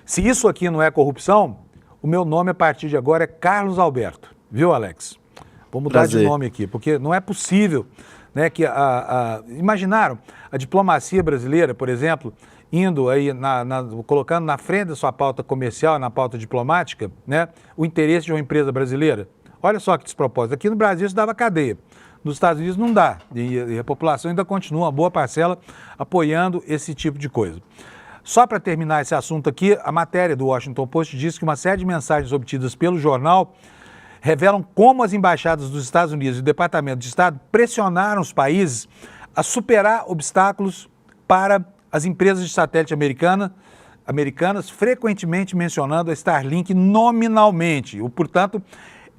se isso aqui não é corrupção, o meu nome a partir de agora é Carlos Alberto, viu, Alex? vou mudar de nome aqui, porque não é possível, né, que imaginaram a diplomacia brasileira, por exemplo, indo aí, colocando na frente da sua pauta comercial, na pauta diplomática, né, o interesse de uma empresa brasileira. Olha só que despropósito. Aqui no Brasil isso dava cadeia. Nos Estados Unidos não dá. E a população ainda continua, uma boa parcela, apoiando esse tipo de coisa. Só para terminar esse assunto aqui, a matéria do Washington Post diz que uma série de mensagens obtidas pelo jornal revelam como as embaixadas dos Estados Unidos e o Departamento de Estado pressionaram os países a superar obstáculos para as empresas de satélite americanas, frequentemente mencionando a Starlink nominalmente. Portanto,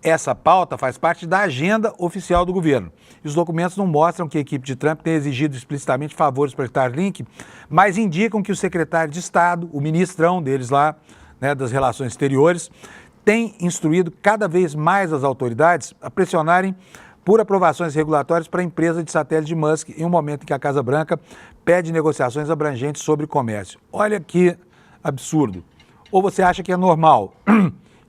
essa pauta faz parte da agenda oficial do governo. E os documentos não mostram que a equipe de Trump tenha exigido explicitamente favores para a Starlink, mas indicam que o secretário de Estado, o ministrão deles lá, né, das relações exteriores, tem instruído cada vez mais as autoridades a pressionarem por aprovações regulatórias para a empresa de satélite de Musk, em um momento em que a Casa Branca pede negociações abrangentes sobre comércio. Olha que absurdo. Ou você acha que é normal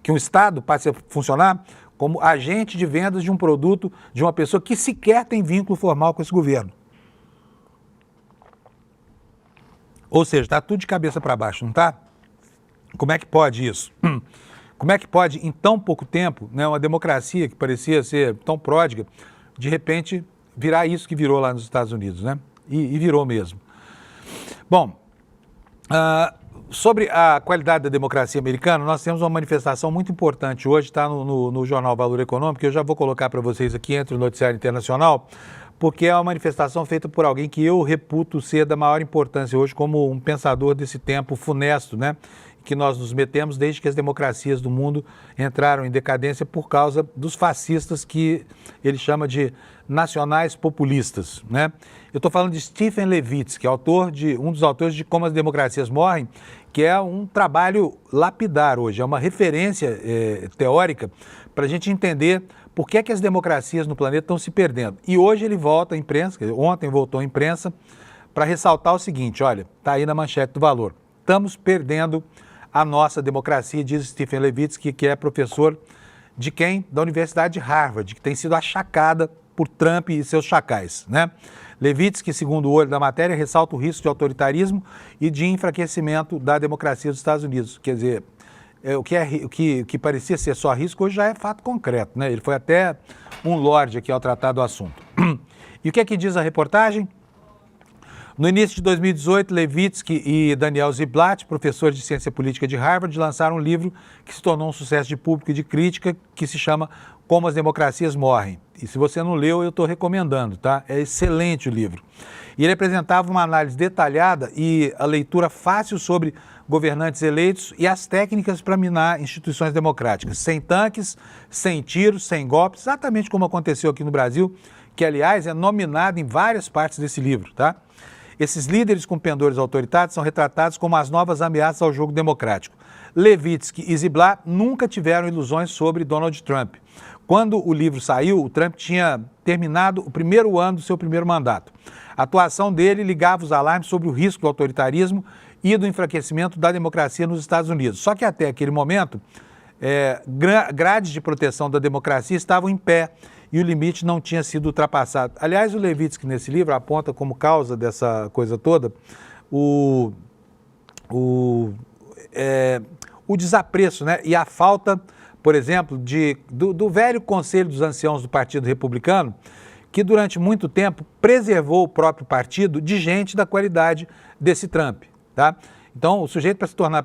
que um Estado passe a funcionar como agente de vendas de um produto de uma pessoa que sequer tem vínculo formal com esse governo? Ou seja, está tudo de cabeça para baixo, não está? Como é que pode isso? Como é que pode, em tão pouco tempo, né, uma democracia que parecia ser tão pródiga, de repente virar isso que virou lá nos Estados Unidos, né? E virou mesmo. Bom, sobre a qualidade da democracia americana, nós temos uma manifestação muito importante hoje, está no jornal Valor Econômico, que eu já vou colocar para vocês aqui entre o noticiário internacional, porque é uma manifestação feita por alguém que eu reputo ser da maior importância hoje como um pensador desse tempo funesto, né? Que nós nos metemos desde que as democracias do mundo entraram em decadência por causa dos fascistas que ele chama de nacionais populistas, né? Eu estou falando de Stephen Levitsky, um dos autores de Como as Democracias Morrem, que é um trabalho lapidar hoje, é uma referência teórica para a gente entender por que é que as democracias no planeta estão se perdendo. E hoje ele volta à imprensa, ontem voltou à imprensa, para ressaltar o seguinte, olha, está aí na manchete do Valor, estamos perdendo a nossa democracia, diz Stephen Levitsky, que é professor de quem? Da Universidade de Harvard, que tem sido achacada por Trump e seus chacais, né? Levitsky, segundo o olho da matéria, ressalta o risco de autoritarismo e de enfraquecimento da democracia dos Estados Unidos. Quer dizer, o que parecia ser só risco, hoje já é fato concreto, né? Ele foi até um lorde aqui ao tratar do assunto. E o que é que diz a reportagem? No início de 2018, Levitsky e Daniel Ziblatt, professores de ciência política de Harvard, lançaram um livro que se tornou um sucesso de público e de crítica, que se chama Como as Democracias Morrem. E se você não leu, eu estou recomendando, tá? É excelente o livro. E ele apresentava uma análise detalhada e a leitura fácil sobre governantes eleitos e as técnicas para minar instituições democráticas, sem tanques, sem tiros, sem golpes, exatamente como aconteceu aqui no Brasil, que, aliás, é nominado em várias partes desse livro, tá? Esses líderes com pendores autoritários são retratados como as novas ameaças ao jogo democrático. Levitsky e Ziblatt nunca tiveram ilusões sobre Donald Trump. Quando o livro saiu, o Trump tinha terminado o primeiro ano do seu primeiro mandato. A atuação dele ligava os alarmes sobre o risco do autoritarismo e do enfraquecimento da democracia nos Estados Unidos. Só que até aquele momento, grades de proteção da democracia estavam em pé e o limite não tinha sido ultrapassado. Aliás, o Levitsky, nesse livro, aponta como causa dessa coisa toda o desapreço, né? E a falta, por exemplo, do velho Conselho dos Anciãos do Partido Republicano, que durante muito tempo preservou o próprio partido de gente da qualidade desse Trump, tá? Então, o sujeito, para se tornar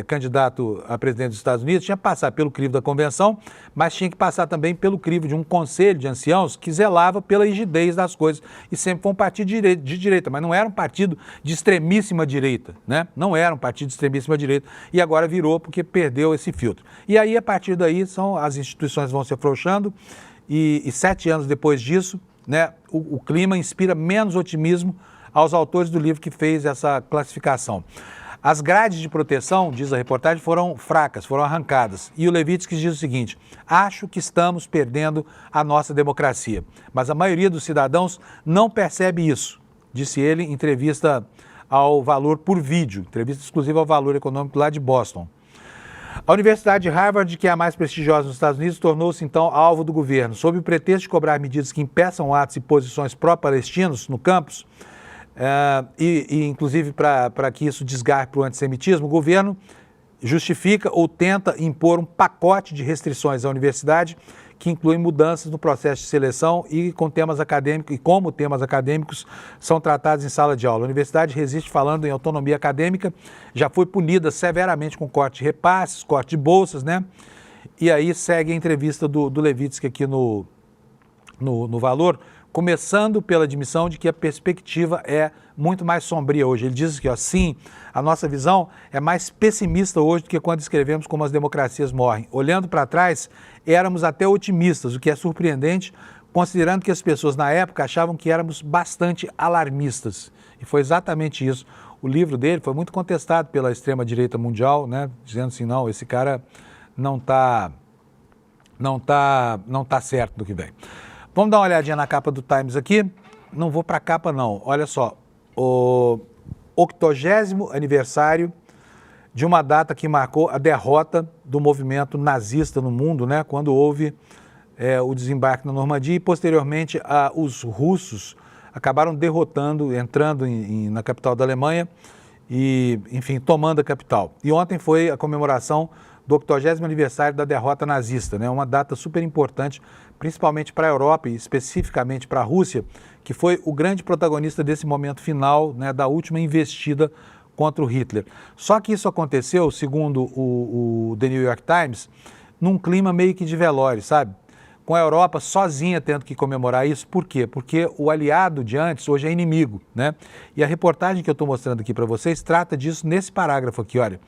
candidato a presidente dos Estados Unidos, tinha que passar pelo crivo da convenção, mas tinha que passar também pelo crivo de um conselho de anciãos que zelava pela rigidez das coisas. E sempre foi um partido de direita, mas não era um partido de extremíssima direita, né? Não era um partido de extremíssima direita. E agora virou porque perdeu esse filtro. E aí, a partir daí, as instituições vão se afrouxando e 7 anos depois disso, né, o clima inspira menos otimismo aos autores do livro que fez essa classificação. As grades de proteção, diz a reportagem, foram fracas, foram arrancadas. E o Levitsky diz o seguinte: acho que estamos perdendo a nossa democracia. Mas a maioria dos cidadãos não percebe isso, disse ele em entrevista ao Valor por vídeo, entrevista exclusiva ao Valor Econômico lá de Boston. A Universidade de Harvard, que é a mais prestigiosa nos Estados Unidos, tornou-se então alvo do governo. Sob o pretexto de cobrar medidas que impeçam atos e posições pró-palestinos no campus, inclusive para que isso desgarre para o antissemitismo, o governo justifica ou tenta impor um pacote de restrições à universidade que inclui mudanças no processo de seleção e como temas acadêmicos são tratados em sala de aula. A universidade resiste falando em autonomia acadêmica, já foi punida severamente com corte de repasses, corte de bolsas, né? E aí segue a entrevista do Levitsky aqui no Valor, começando pela admissão de que a perspectiva é muito mais sombria hoje. Ele diz que, sim, a nossa visão é mais pessimista hoje do que quando escrevemos como as democracias morrem. Olhando para trás, éramos até otimistas, o que é surpreendente, considerando que as pessoas na época achavam que éramos bastante alarmistas. E foi exatamente isso. O livro dele foi muito contestado pela extrema-direita mundial, né, dizendo assim, não, esse cara não tá certo do que vem. Vamos dar uma olhadinha na capa do Times aqui. Não vou para a capa, não. Olha só, o 80º aniversário de uma data que marcou a derrota do movimento nazista no mundo, né? Quando houve o desembarque na Normandia e, posteriormente, os russos acabaram derrotando, entrando na capital da Alemanha e, enfim, tomando a capital. E ontem foi a comemoração do 80º aniversário da derrota nazista, né? Uma data super importante, principalmente para a Europa e especificamente para a Rússia, que foi o grande protagonista desse momento final, né, da última investida contra o Hitler. Só que isso aconteceu, segundo o The New York Times, num clima meio que de velório, sabe? Com a Europa sozinha tendo que comemorar isso. Por quê? Porque o aliado de antes hoje é inimigo, né? E a reportagem que eu estou mostrando aqui para vocês trata disso nesse parágrafo aqui, olha.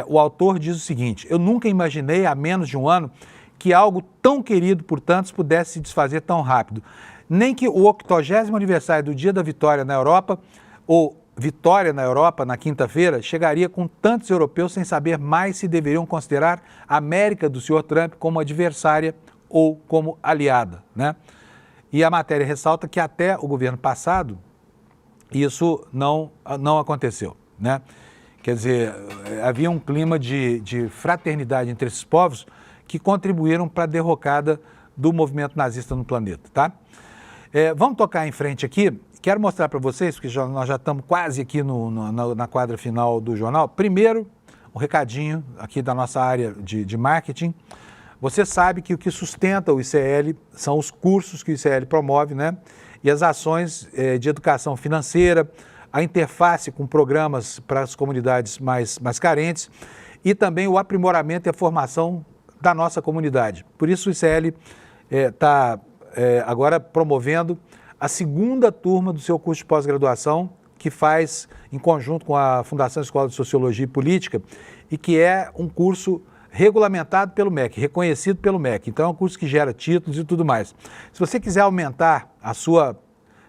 O autor diz o seguinte: eu nunca imaginei há menos de um ano que algo tão querido por tantos pudesse se desfazer tão rápido. Nem que o 80º aniversário do Dia da Vitória na Europa, ou Vitória na Europa, na quinta-feira, chegaria com tantos europeus sem saber mais se deveriam considerar a América do Sr. Trump como adversária ou como aliada, né? E a matéria ressalta que até o governo passado isso não aconteceu, né? Quer dizer, havia um clima de fraternidade entre esses povos que contribuíram para a derrocada do movimento nazista no planeta, tá? Vamos tocar em frente aqui. Quero mostrar para vocês, porque nós já estamos quase aqui na quadra final do jornal. Primeiro, um recadinho aqui da nossa área de marketing. Você sabe que o que sustenta o ICL são os cursos que o ICL promove, né? E as ações de educação financeira, a interface com programas para as comunidades mais carentes e também o aprimoramento e a formação da nossa comunidade. Por isso o ICL está agora promovendo a segunda turma do seu curso de pós-graduação, que faz em conjunto com a Fundação Escola de Sociologia e Política e que é um curso regulamentado pelo MEC, reconhecido pelo MEC. Então é um curso que gera títulos e tudo mais. Se você quiser aumentar a sua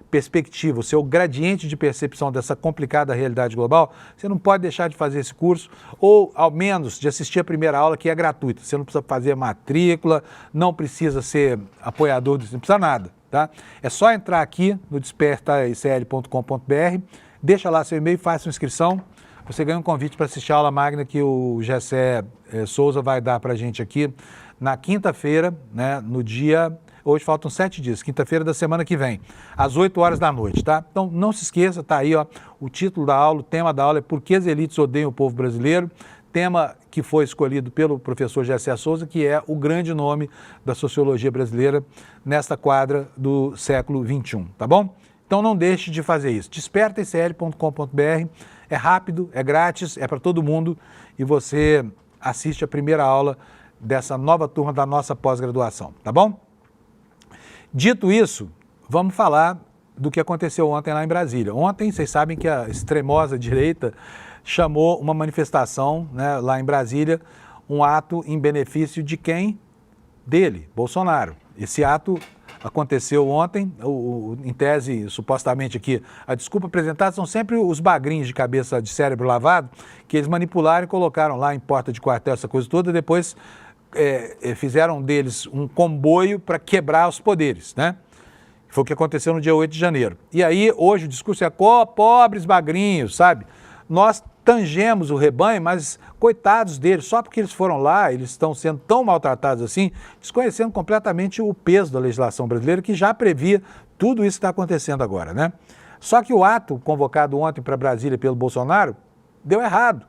perspectiva, o seu gradiente de percepção dessa complicada realidade global, você não pode deixar de fazer esse curso ou, ao menos, de assistir a primeira aula, que é gratuita. Você não precisa fazer matrícula, não precisa ser apoiador, não precisa nada, tá? É só entrar aqui no despertaicl.com.br, deixa lá seu e-mail e faça uma inscrição. Você ganha um convite para assistir a aula magna que o Gessé Souza vai dar para a gente aqui na quinta-feira, né, no dia... Hoje faltam 7 dias, quinta-feira da semana que vem, às 8 horas da noite, tá? Então não se esqueça, tá aí, ó, o título da aula, o tema da aula é Por que as elites odeiam o povo brasileiro, tema que foi escolhido pelo professor Gessé Souza, que é o grande nome da sociologia brasileira nesta quadra do século XXI, tá bom? Então não deixe de fazer isso. Despertaicl.com.br, é rápido, é grátis, é para todo mundo e você assiste a primeira aula dessa nova turma da nossa pós-graduação, tá bom? Dito isso, vamos falar do que aconteceu ontem lá em Brasília. Ontem, vocês sabem que a extremosa direita chamou uma manifestação, né, lá em Brasília, um ato em benefício de quem? Dele, Bolsonaro. Esse ato aconteceu ontem, em tese, supostamente aqui, a desculpa apresentada são sempre os bagrinhos de cabeça de cérebro lavado, que eles manipularam e colocaram lá em porta de quartel, essa coisa toda, depois... fizeram deles um comboio para quebrar os poderes, né? Foi o que aconteceu no dia 8 de janeiro. E aí, hoje, o discurso é pobres bagrinhos, sabe? Nós tangemos o rebanho, mas coitados deles, só porque eles foram lá, eles estão sendo tão maltratados assim, desconhecendo completamente o peso da legislação brasileira, que já previa tudo isso que está acontecendo agora, né? Só que o ato convocado ontem para Brasília pelo Bolsonaro deu errado.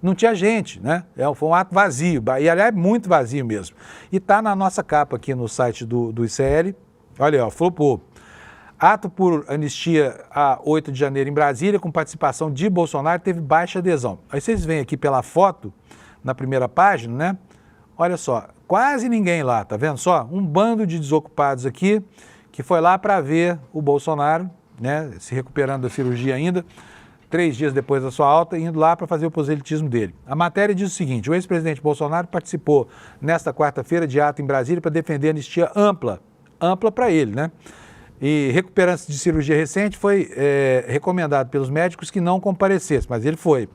Não tinha gente, né? Foi um ato vazio, e aliás, muito vazio mesmo. E está na nossa capa aqui no site do ICL, olha, ó, flopou. Ato por anistia a 8 de janeiro em Brasília, com participação de Bolsonaro, teve baixa adesão. Aí vocês veem aqui pela foto, na primeira página, né? Olha só, quase ninguém lá, tá vendo só? Um bando de desocupados aqui, que foi lá para ver o Bolsonaro, né? Se recuperando da cirurgia ainda, 3 dias depois da sua alta, indo lá para fazer o proselitismo dele. A matéria diz o seguinte: o ex-presidente Bolsonaro participou nesta quarta-feira de ato em Brasília para defender a anistia ampla para ele, né? E recuperando-se de cirurgia recente, foi recomendado pelos médicos que não comparecesse, mas ele foi.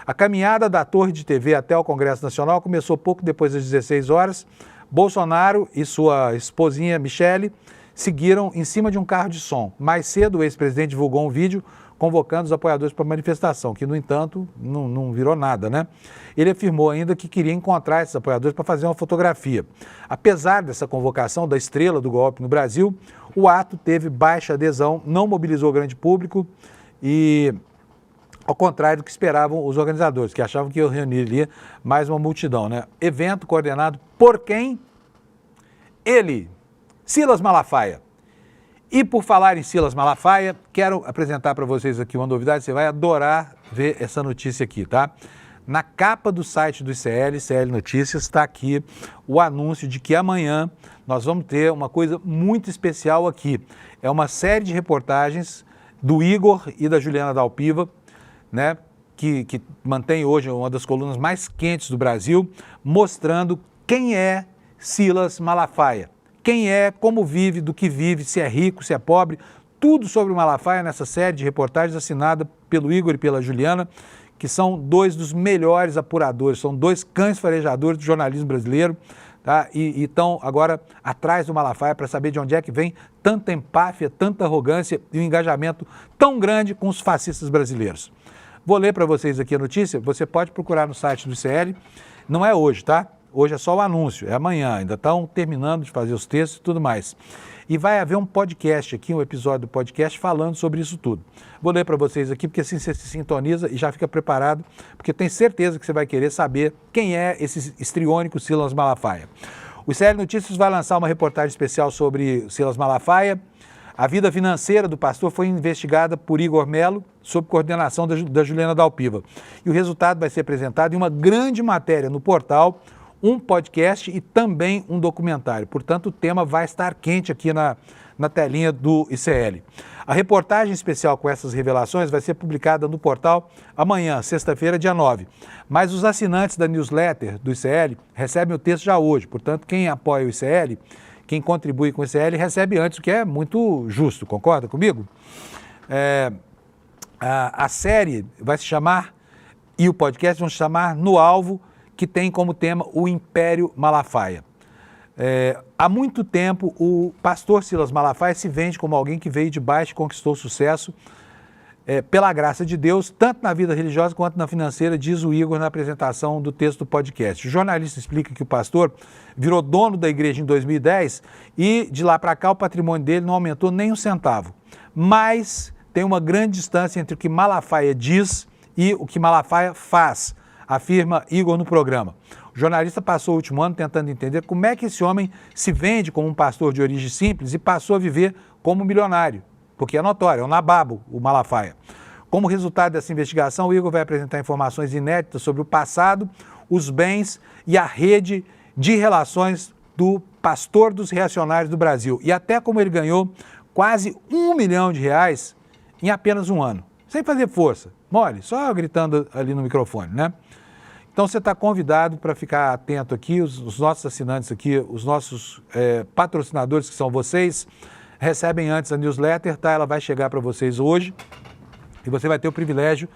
A caminhada da Torre de TV até o Congresso Nacional começou pouco depois das 16 horas. Bolsonaro e sua esposinha Michele seguiram em cima de um carro de som. Mais cedo, o ex-presidente divulgou um vídeo convocando os apoiadores para a manifestação, que, no entanto, não virou nada, né? Ele afirmou ainda que queria encontrar esses apoiadores para fazer uma fotografia. Apesar dessa convocação da estrela do golpe no Brasil, o ato teve baixa adesão, não mobilizou grande público e, ao contrário do que esperavam os organizadores, que achavam que iam reunir ali mais uma multidão, né? Evento coordenado por quem? Ele, Silas Malafaia. E por falar em Silas Malafaia, quero apresentar para vocês aqui uma novidade, você vai adorar ver essa notícia aqui, tá? Na capa do site do ICL, ICL Notícias, está aqui o anúncio de que amanhã nós vamos ter uma coisa muito especial aqui. É uma série de reportagens do Igor e da Juliana Dalpiva, né? Que mantém hoje uma das colunas mais quentes do Brasil, mostrando quem é Silas Malafaia. Quem é, como vive, do que vive, se é rico, se é pobre, tudo sobre o Malafaia nessa série de reportagens assinada pelo Igor e pela Juliana, que são 2 dos melhores apuradores, são 2 cães farejadores do jornalismo brasileiro, tá? E estão agora atrás do Malafaia para saber de onde é que vem tanta empáfia, tanta arrogância e um engajamento tão grande com os fascistas brasileiros. Vou ler para vocês aqui a notícia, você pode procurar no site do ICL, não é hoje, tá? Hoje é só o anúncio, é amanhã, ainda estão terminando de fazer os textos e tudo mais. E vai haver um podcast aqui, um episódio do podcast falando sobre isso tudo. Vou ler para vocês aqui, porque assim você se sintoniza e já fica preparado, porque eu tenho certeza que você vai querer saber quem é esse histriônico Silas Malafaia. O ICL Notícias vai lançar uma reportagem especial sobre Silas Malafaia. A vida financeira do pastor foi investigada por Igor Melo, sob coordenação da Juliana Dalpiva. E o resultado vai ser apresentado em uma grande matéria no portal, um podcast e também um documentário. Portanto, o tema vai estar quente aqui na telinha do ICL. A reportagem especial com essas revelações vai ser publicada no portal amanhã, sexta-feira, dia 9. Mas os assinantes da newsletter do ICL recebem o texto já hoje. Portanto, quem apoia o ICL, quem contribui com o ICL, recebe antes, o que é muito justo. Concorda comigo? A série vai se chamar, e o podcast vão se chamar No Alvo, que tem como tema o Império Malafaia. Há muito tempo, o pastor Silas Malafaia se vende como alguém que veio de baixo e conquistou sucesso pela graça de Deus, tanto na vida religiosa quanto na financeira, diz o Igor na apresentação do texto do podcast. O jornalista explica que o pastor virou dono da igreja em 2010 e de lá para cá o patrimônio dele não aumentou nem um centavo. Mas tem uma grande distância entre o que Malafaia diz e o que Malafaia faz, afirma Igor no programa. O jornalista passou o último ano tentando entender como é que esse homem se vende como um pastor de origem simples e passou a viver como milionário, porque é notório, é um nababo o Malafaia. Como resultado dessa investigação, o Igor vai apresentar informações inéditas sobre o passado, os bens e a rede de relações do pastor dos reacionários do Brasil e até como ele ganhou quase R$1 milhão em apenas um ano, sem fazer força, mole, só gritando ali no microfone, né? Então você está convidado para ficar atento aqui, os nossos assinantes aqui, os nossos patrocinadores, que são vocês, recebem antes a newsletter, tá? Ela vai chegar para vocês hoje e você vai ter o privilégio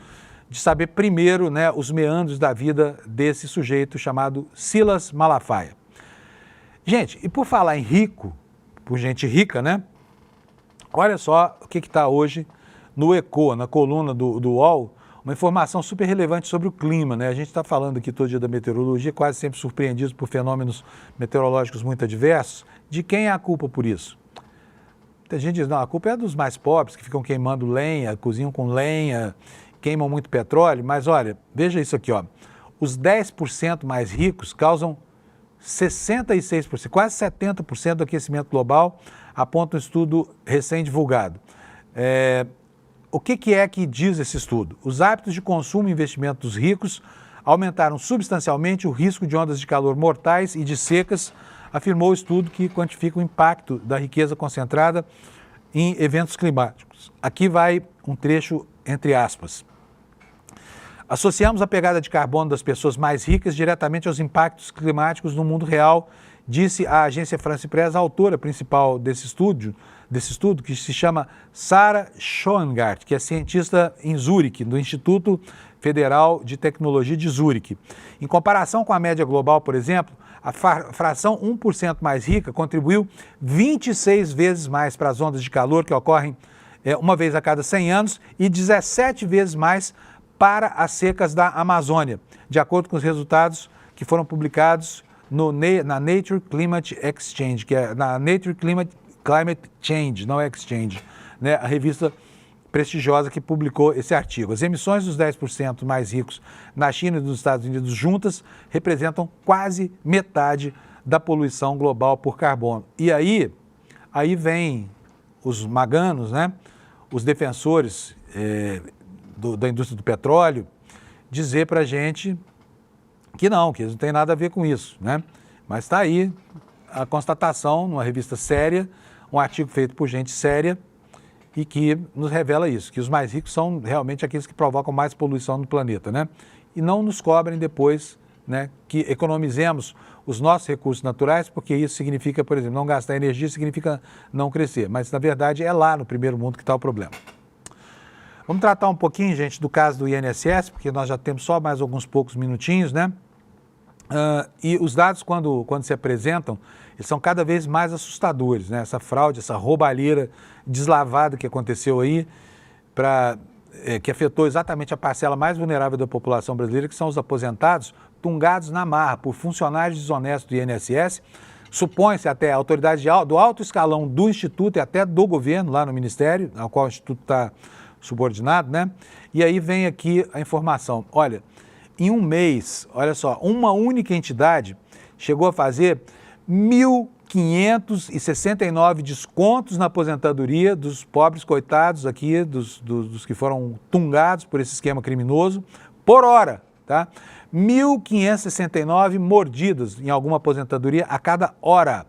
de saber primeiro, né, os meandros da vida desse sujeito chamado Silas Malafaia. Gente, e por falar em rico, por gente rica, né? Olha só o que está hoje no Eco, na coluna do UOL, Uma informação super relevante sobre o clima, né? A gente está falando aqui todo dia da meteorologia, quase sempre surpreendidos por fenômenos meteorológicos muito adversos. De quem é a culpa por isso? Tem gente que diz, não, a culpa é dos mais pobres, que ficam queimando lenha, cozinham com lenha, queimam muito petróleo. Mas olha, veja isso aqui, ó. Os 10% mais ricos causam 66%, quase 70% do aquecimento global, aponta um estudo recém-divulgado. O que é que diz esse estudo? Os hábitos de consumo e investimento dos ricos aumentaram substancialmente o risco de ondas de calor mortais e de secas, afirmou o estudo que quantifica o impacto da riqueza concentrada em eventos climáticos. Aqui vai um trecho entre aspas. Associamos a pegada de carbono das pessoas mais ricas diretamente aos impactos climáticos no mundo real, disse a agência France Press, a autora principal desse estudo, que se chama Sarah Schoengart, que é cientista em Zurique, do Instituto Federal de Tecnologia de Zurique. Em comparação com a média global, por exemplo, a fração 1% mais rica contribuiu 26 vezes mais para as ondas de calor que ocorrem uma vez a cada 100 anos e 17 vezes mais para as secas da Amazônia, de acordo com os resultados que foram publicados na Nature Climate Exchange, que é na Nature Climate Change, não é Exchange, né? A revista prestigiosa que publicou esse artigo. As emissões dos 10% mais ricos na China e nos Estados Unidos juntas representam quase metade da poluição global por carbono. E aí vem os maganos, né? Os defensores da indústria do petróleo, dizer para a gente que eles não têm nada a ver com isso, né? Mas está aí a constatação, numa revista séria, um artigo feito por gente séria e que nos revela isso, que os mais ricos são realmente aqueles que provocam mais poluição no planeta, né? E não nos cobrem depois, né, que economizemos os nossos recursos naturais, porque isso significa, por exemplo, não gastar energia significa não crescer, mas na verdade é lá no primeiro mundo que está o problema. Vamos tratar um pouquinho, gente, do caso do INSS, porque nós já temos só mais alguns poucos minutinhos, né? E os dados, quando se apresentam, eles são cada vez mais assustadores, né? Essa fraude, essa roubalheira deslavada que aconteceu aí, que afetou exatamente a parcela mais vulnerável da população brasileira, que são os aposentados, tungados na marra por funcionários desonestos do INSS. Supõe-se até a autoridade do alto escalão do Instituto e até do governo, lá no Ministério, ao qual o Instituto está subordinado, né? E aí vem aqui a informação. Olha, em um mês, olha só, uma única entidade chegou a fazer 1.569 descontos na aposentadoria dos pobres coitados aqui, dos que foram tungados por esse esquema criminoso, por hora, tá? 1.569 mordidas em alguma aposentadoria a cada hora.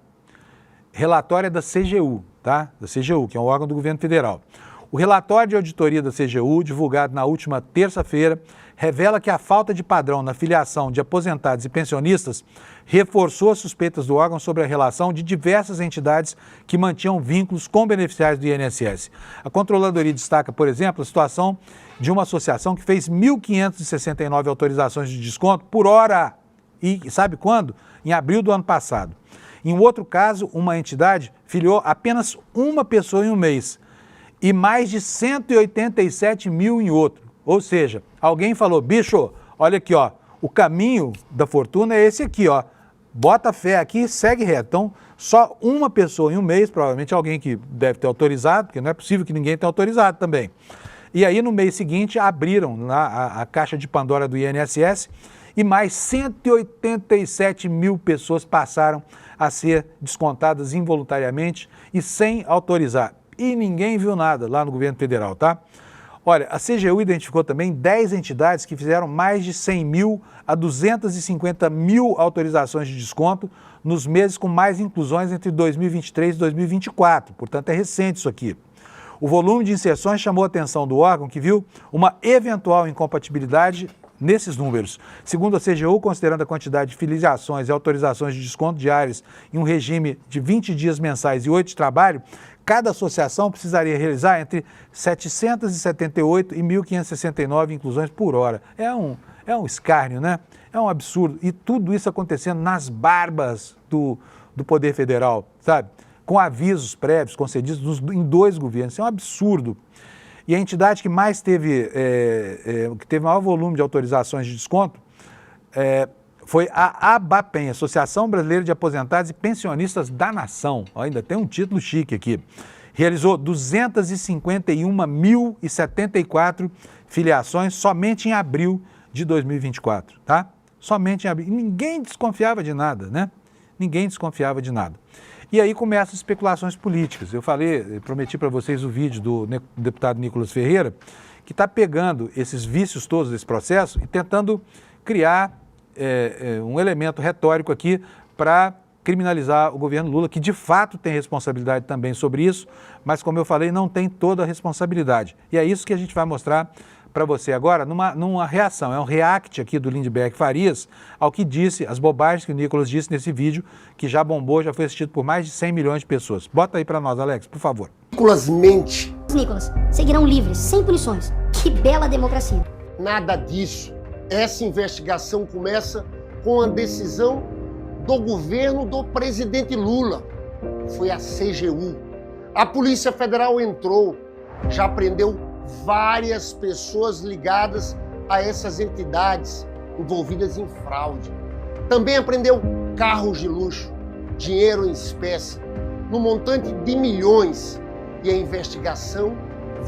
Relatório é da CGU, tá? Da CGU, que é um órgão do governo federal. O relatório de auditoria da CGU, divulgado na última terça-feira, revela que a falta de padrão na filiação de aposentados e pensionistas reforçou as suspeitas do órgão sobre a relação de diversas entidades que mantinham vínculos com beneficiários do INSS. A Controladoria destaca, por exemplo, a situação de uma associação que fez 1.569 autorizações de desconto por hora. E sabe quando? Em abril do ano passado. Em outro caso, uma entidade filiou apenas uma pessoa em um mês e mais de 187 mil em outro. Ou seja, alguém falou, bicho, olha aqui, ó, o caminho da fortuna é esse aqui, ó. Bota fé aqui, segue reto. Então, só uma pessoa em um mês, provavelmente alguém que deve ter autorizado, porque não é possível que ninguém tenha autorizado também. E aí, no mês seguinte, abriram lá a caixa de Pandora do INSS e mais 187 mil pessoas passaram a ser descontadas involuntariamente e sem autorizar. E ninguém viu nada lá no governo federal, tá? Olha, a CGU identificou também 10 entidades que fizeram mais de 100 mil a 250 mil autorizações de desconto nos meses com mais inclusões entre 2023 e 2024. Portanto, é recente isso aqui. O volume de inserções chamou a atenção do órgão, que viu uma eventual incompatibilidade nesses números. Segundo a CGU, considerando a quantidade de filiações e autorizações de desconto diárias em um regime de 20 dias mensais e 8 de trabalho, cada associação precisaria realizar entre 778 e 1.569 inclusões por hora. É um escárnio, né? É um absurdo. E tudo isso acontecendo nas barbas do Poder Federal, sabe? Com avisos prévios concedidos em 2 governos. Isso é um absurdo. E a entidade que mais teve, que teve maior volume de autorizações de desconto foi a ABAPEN, Associação Brasileira de Aposentados e Pensionistas da Nação. Ainda tem um título chique aqui. Realizou 251.074 filiações somente em abril de 2024, tá? Somente em abril. E ninguém desconfiava de nada, né? Ninguém desconfiava de nada. E aí começam as especulações políticas. Eu prometi para vocês o vídeo do deputado Nicolas Ferreira, que está pegando esses vícios todos desse processo e tentando criar um elemento retórico aqui para criminalizar o governo Lula, que de fato tem responsabilidade também sobre isso, mas como eu falei, não tem toda a responsabilidade. E é isso que a gente vai mostrar para você agora, numa reação, é um react aqui do Lindbergh Farias ao que disse, as bobagens que o Nicolas disse nesse vídeo, que já bombou, já foi assistido por mais de 100 milhões de pessoas. Bota aí para nós, Alex, por favor. Nicolas mente. Os Nicolas seguirão livres, sem punições. Que bela democracia. Nada disso. Essa investigação começa com a decisão do governo do presidente Lula. Foi a CGU. A Polícia Federal entrou, já prendeu várias pessoas ligadas a essas entidades envolvidas em fraude. Também apreendeu carros de luxo, dinheiro em espécie, no montante de milhões. E a investigação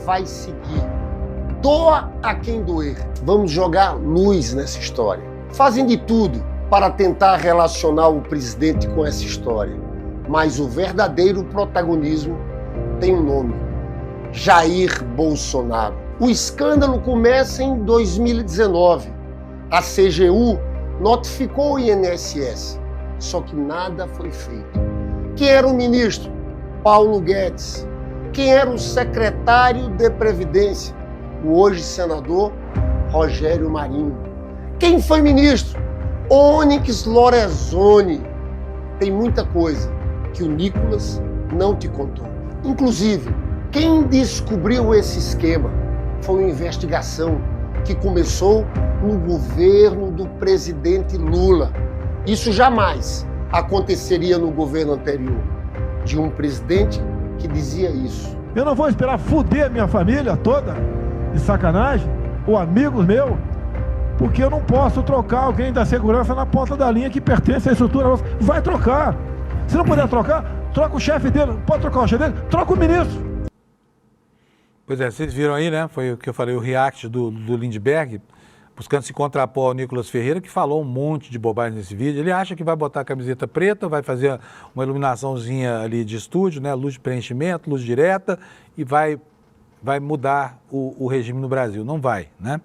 vai seguir. Doa a quem doer. Vamos jogar luz nessa história. Fazem de tudo para tentar relacionar o presidente com essa história. Mas o verdadeiro protagonismo tem um nome: Jair Bolsonaro. O escândalo começa em 2019. A CGU notificou o INSS, só que nada foi feito. Quem era o ministro? Paulo Guedes. Quem era o secretário de Previdência? O hoje senador Rogério Marinho. Quem foi ministro? Onyx Lorenzoni. Tem muita coisa que o Nicolas não te contou. Inclusive, quem descobriu esse esquema foi uma investigação que começou no governo do presidente Lula. Isso jamais aconteceria no governo anterior, de um presidente que dizia isso. Eu não vou esperar fuder minha família toda, de sacanagem, ou amigos meus, porque eu não posso trocar alguém da segurança na ponta da linha que pertence à estrutura nossa. Vai trocar. Se não puder trocar, troca o chefe dele. Pode trocar o chefe dele? Troca o ministro. Pois é, vocês viram aí, né? Foi o que eu falei, o react do Lindbergh, buscando se contrapor ao Nicolas Ferreira, que falou um monte de bobagem nesse vídeo. Ele acha que vai botar a camiseta preta, vai fazer uma iluminaçãozinha ali de estúdio, né? Luz de preenchimento, luz direta, e vai mudar o regime no Brasil. Não vai, né?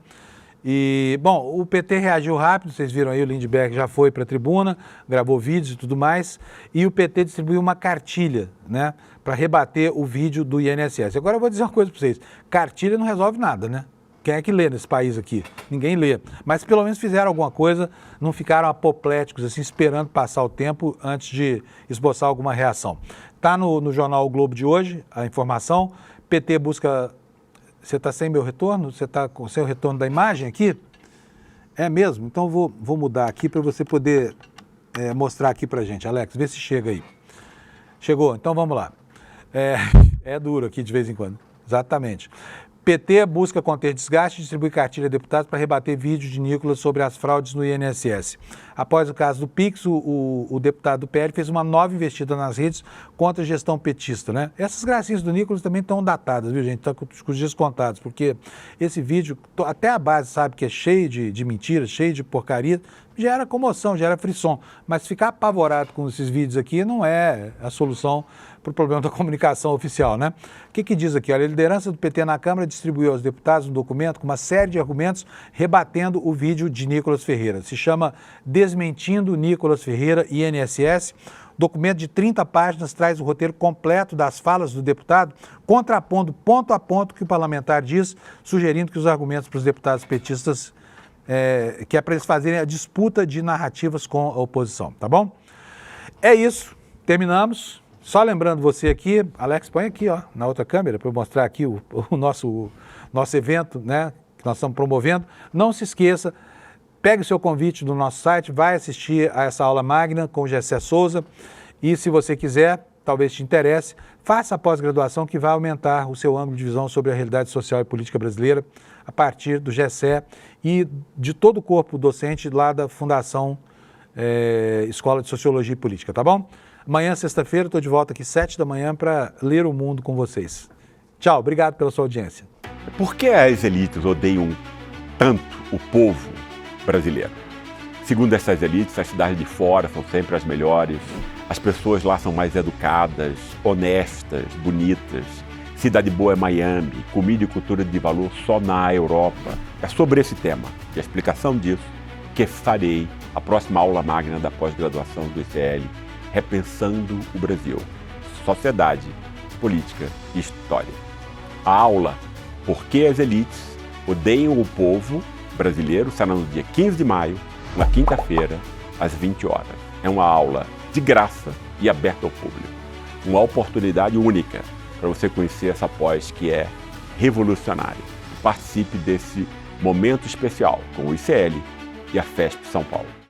E, bom, o PT reagiu rápido, vocês viram aí, o Lindbergh já foi para a tribuna, gravou vídeos e tudo mais, e o PT distribuiu uma cartilha, né, para rebater o vídeo do INSS. Agora eu vou dizer uma coisa para vocês, cartilha não resolve nada, né? Quem é que lê nesse país aqui? Ninguém lê. Mas pelo menos fizeram alguma coisa, não ficaram apopléticos, assim, esperando passar o tempo antes de esboçar alguma reação. Está no jornal O Globo de hoje, a informação, PT busca... Você está sem meu retorno? Você está com o seu retorno da imagem aqui? É mesmo? Então vou mudar aqui para você poder mostrar aqui para a gente. Alex, vê se chega aí. Chegou, então vamos lá. É duro aqui de vez em quando. Exatamente. PT busca conter desgaste e distribui cartilha a deputados para rebater vídeo de Nicolas sobre as fraudes no INSS. Após o caso do Pix, o deputado do PL fez uma nova investida nas redes contra a gestão petista, né? Essas gracinhas do Nicolas também estão datadas, viu, gente? Estão com os dias contados, porque esse vídeo, até a base sabe que é cheio de mentiras, cheio de porcaria, gera comoção, gera frisson. Mas ficar apavorado com esses vídeos aqui não é a solução para o problema da comunicação oficial, né? O que diz aqui? Olha, a liderança do PT na Câmara distribuiu aos deputados um documento com uma série de argumentos rebatendo o vídeo de Nicolas Ferreira. Se chama Desmentindo Nicolas Ferreira, INSS. Documento de 30 páginas traz o roteiro completo das falas do deputado, contrapondo ponto a ponto o que o parlamentar diz, sugerindo que os argumentos para os deputados petistas, que é para eles fazerem a disputa de narrativas com a oposição, tá bom? É isso, terminamos. Só lembrando você aqui, Alex, põe aqui, ó, na outra câmera, para eu mostrar aqui o nosso evento, né, que nós estamos promovendo. Não se esqueça, pegue o seu convite do nosso site, vai assistir a essa aula magna com o Gessé Souza e, se você quiser, talvez te interesse, faça a pós-graduação que vai aumentar o seu ângulo de visão sobre a realidade social e política brasileira a partir do GCE e de todo o corpo docente lá da Fundação Escola de Sociologia e Política, tá bom? Amanhã, sexta-feira, estou de volta aqui 7 da manhã para ler o mundo com vocês. Tchau, obrigado pela sua audiência. Por que as elites odeiam tanto o povo brasileiro? Segundo essas elites, as cidades de fora são sempre as melhores, as pessoas lá são mais educadas, honestas, bonitas. Cidade boa é Miami, comida e cultura de valor só na Europa. É sobre esse tema e a explicação disso que farei a próxima aula magna da pós-graduação do ICL, Repensando o Brasil, Sociedade, Política e História. A aula Por que as elites odeiam o povo brasileiro será no dia 15 de maio, na quinta-feira, às 20 horas. É uma aula de graça e aberta ao público. Uma oportunidade única para você conhecer essa pós que é revolucionária. Participe desse momento especial com o ICL e a FESP São Paulo.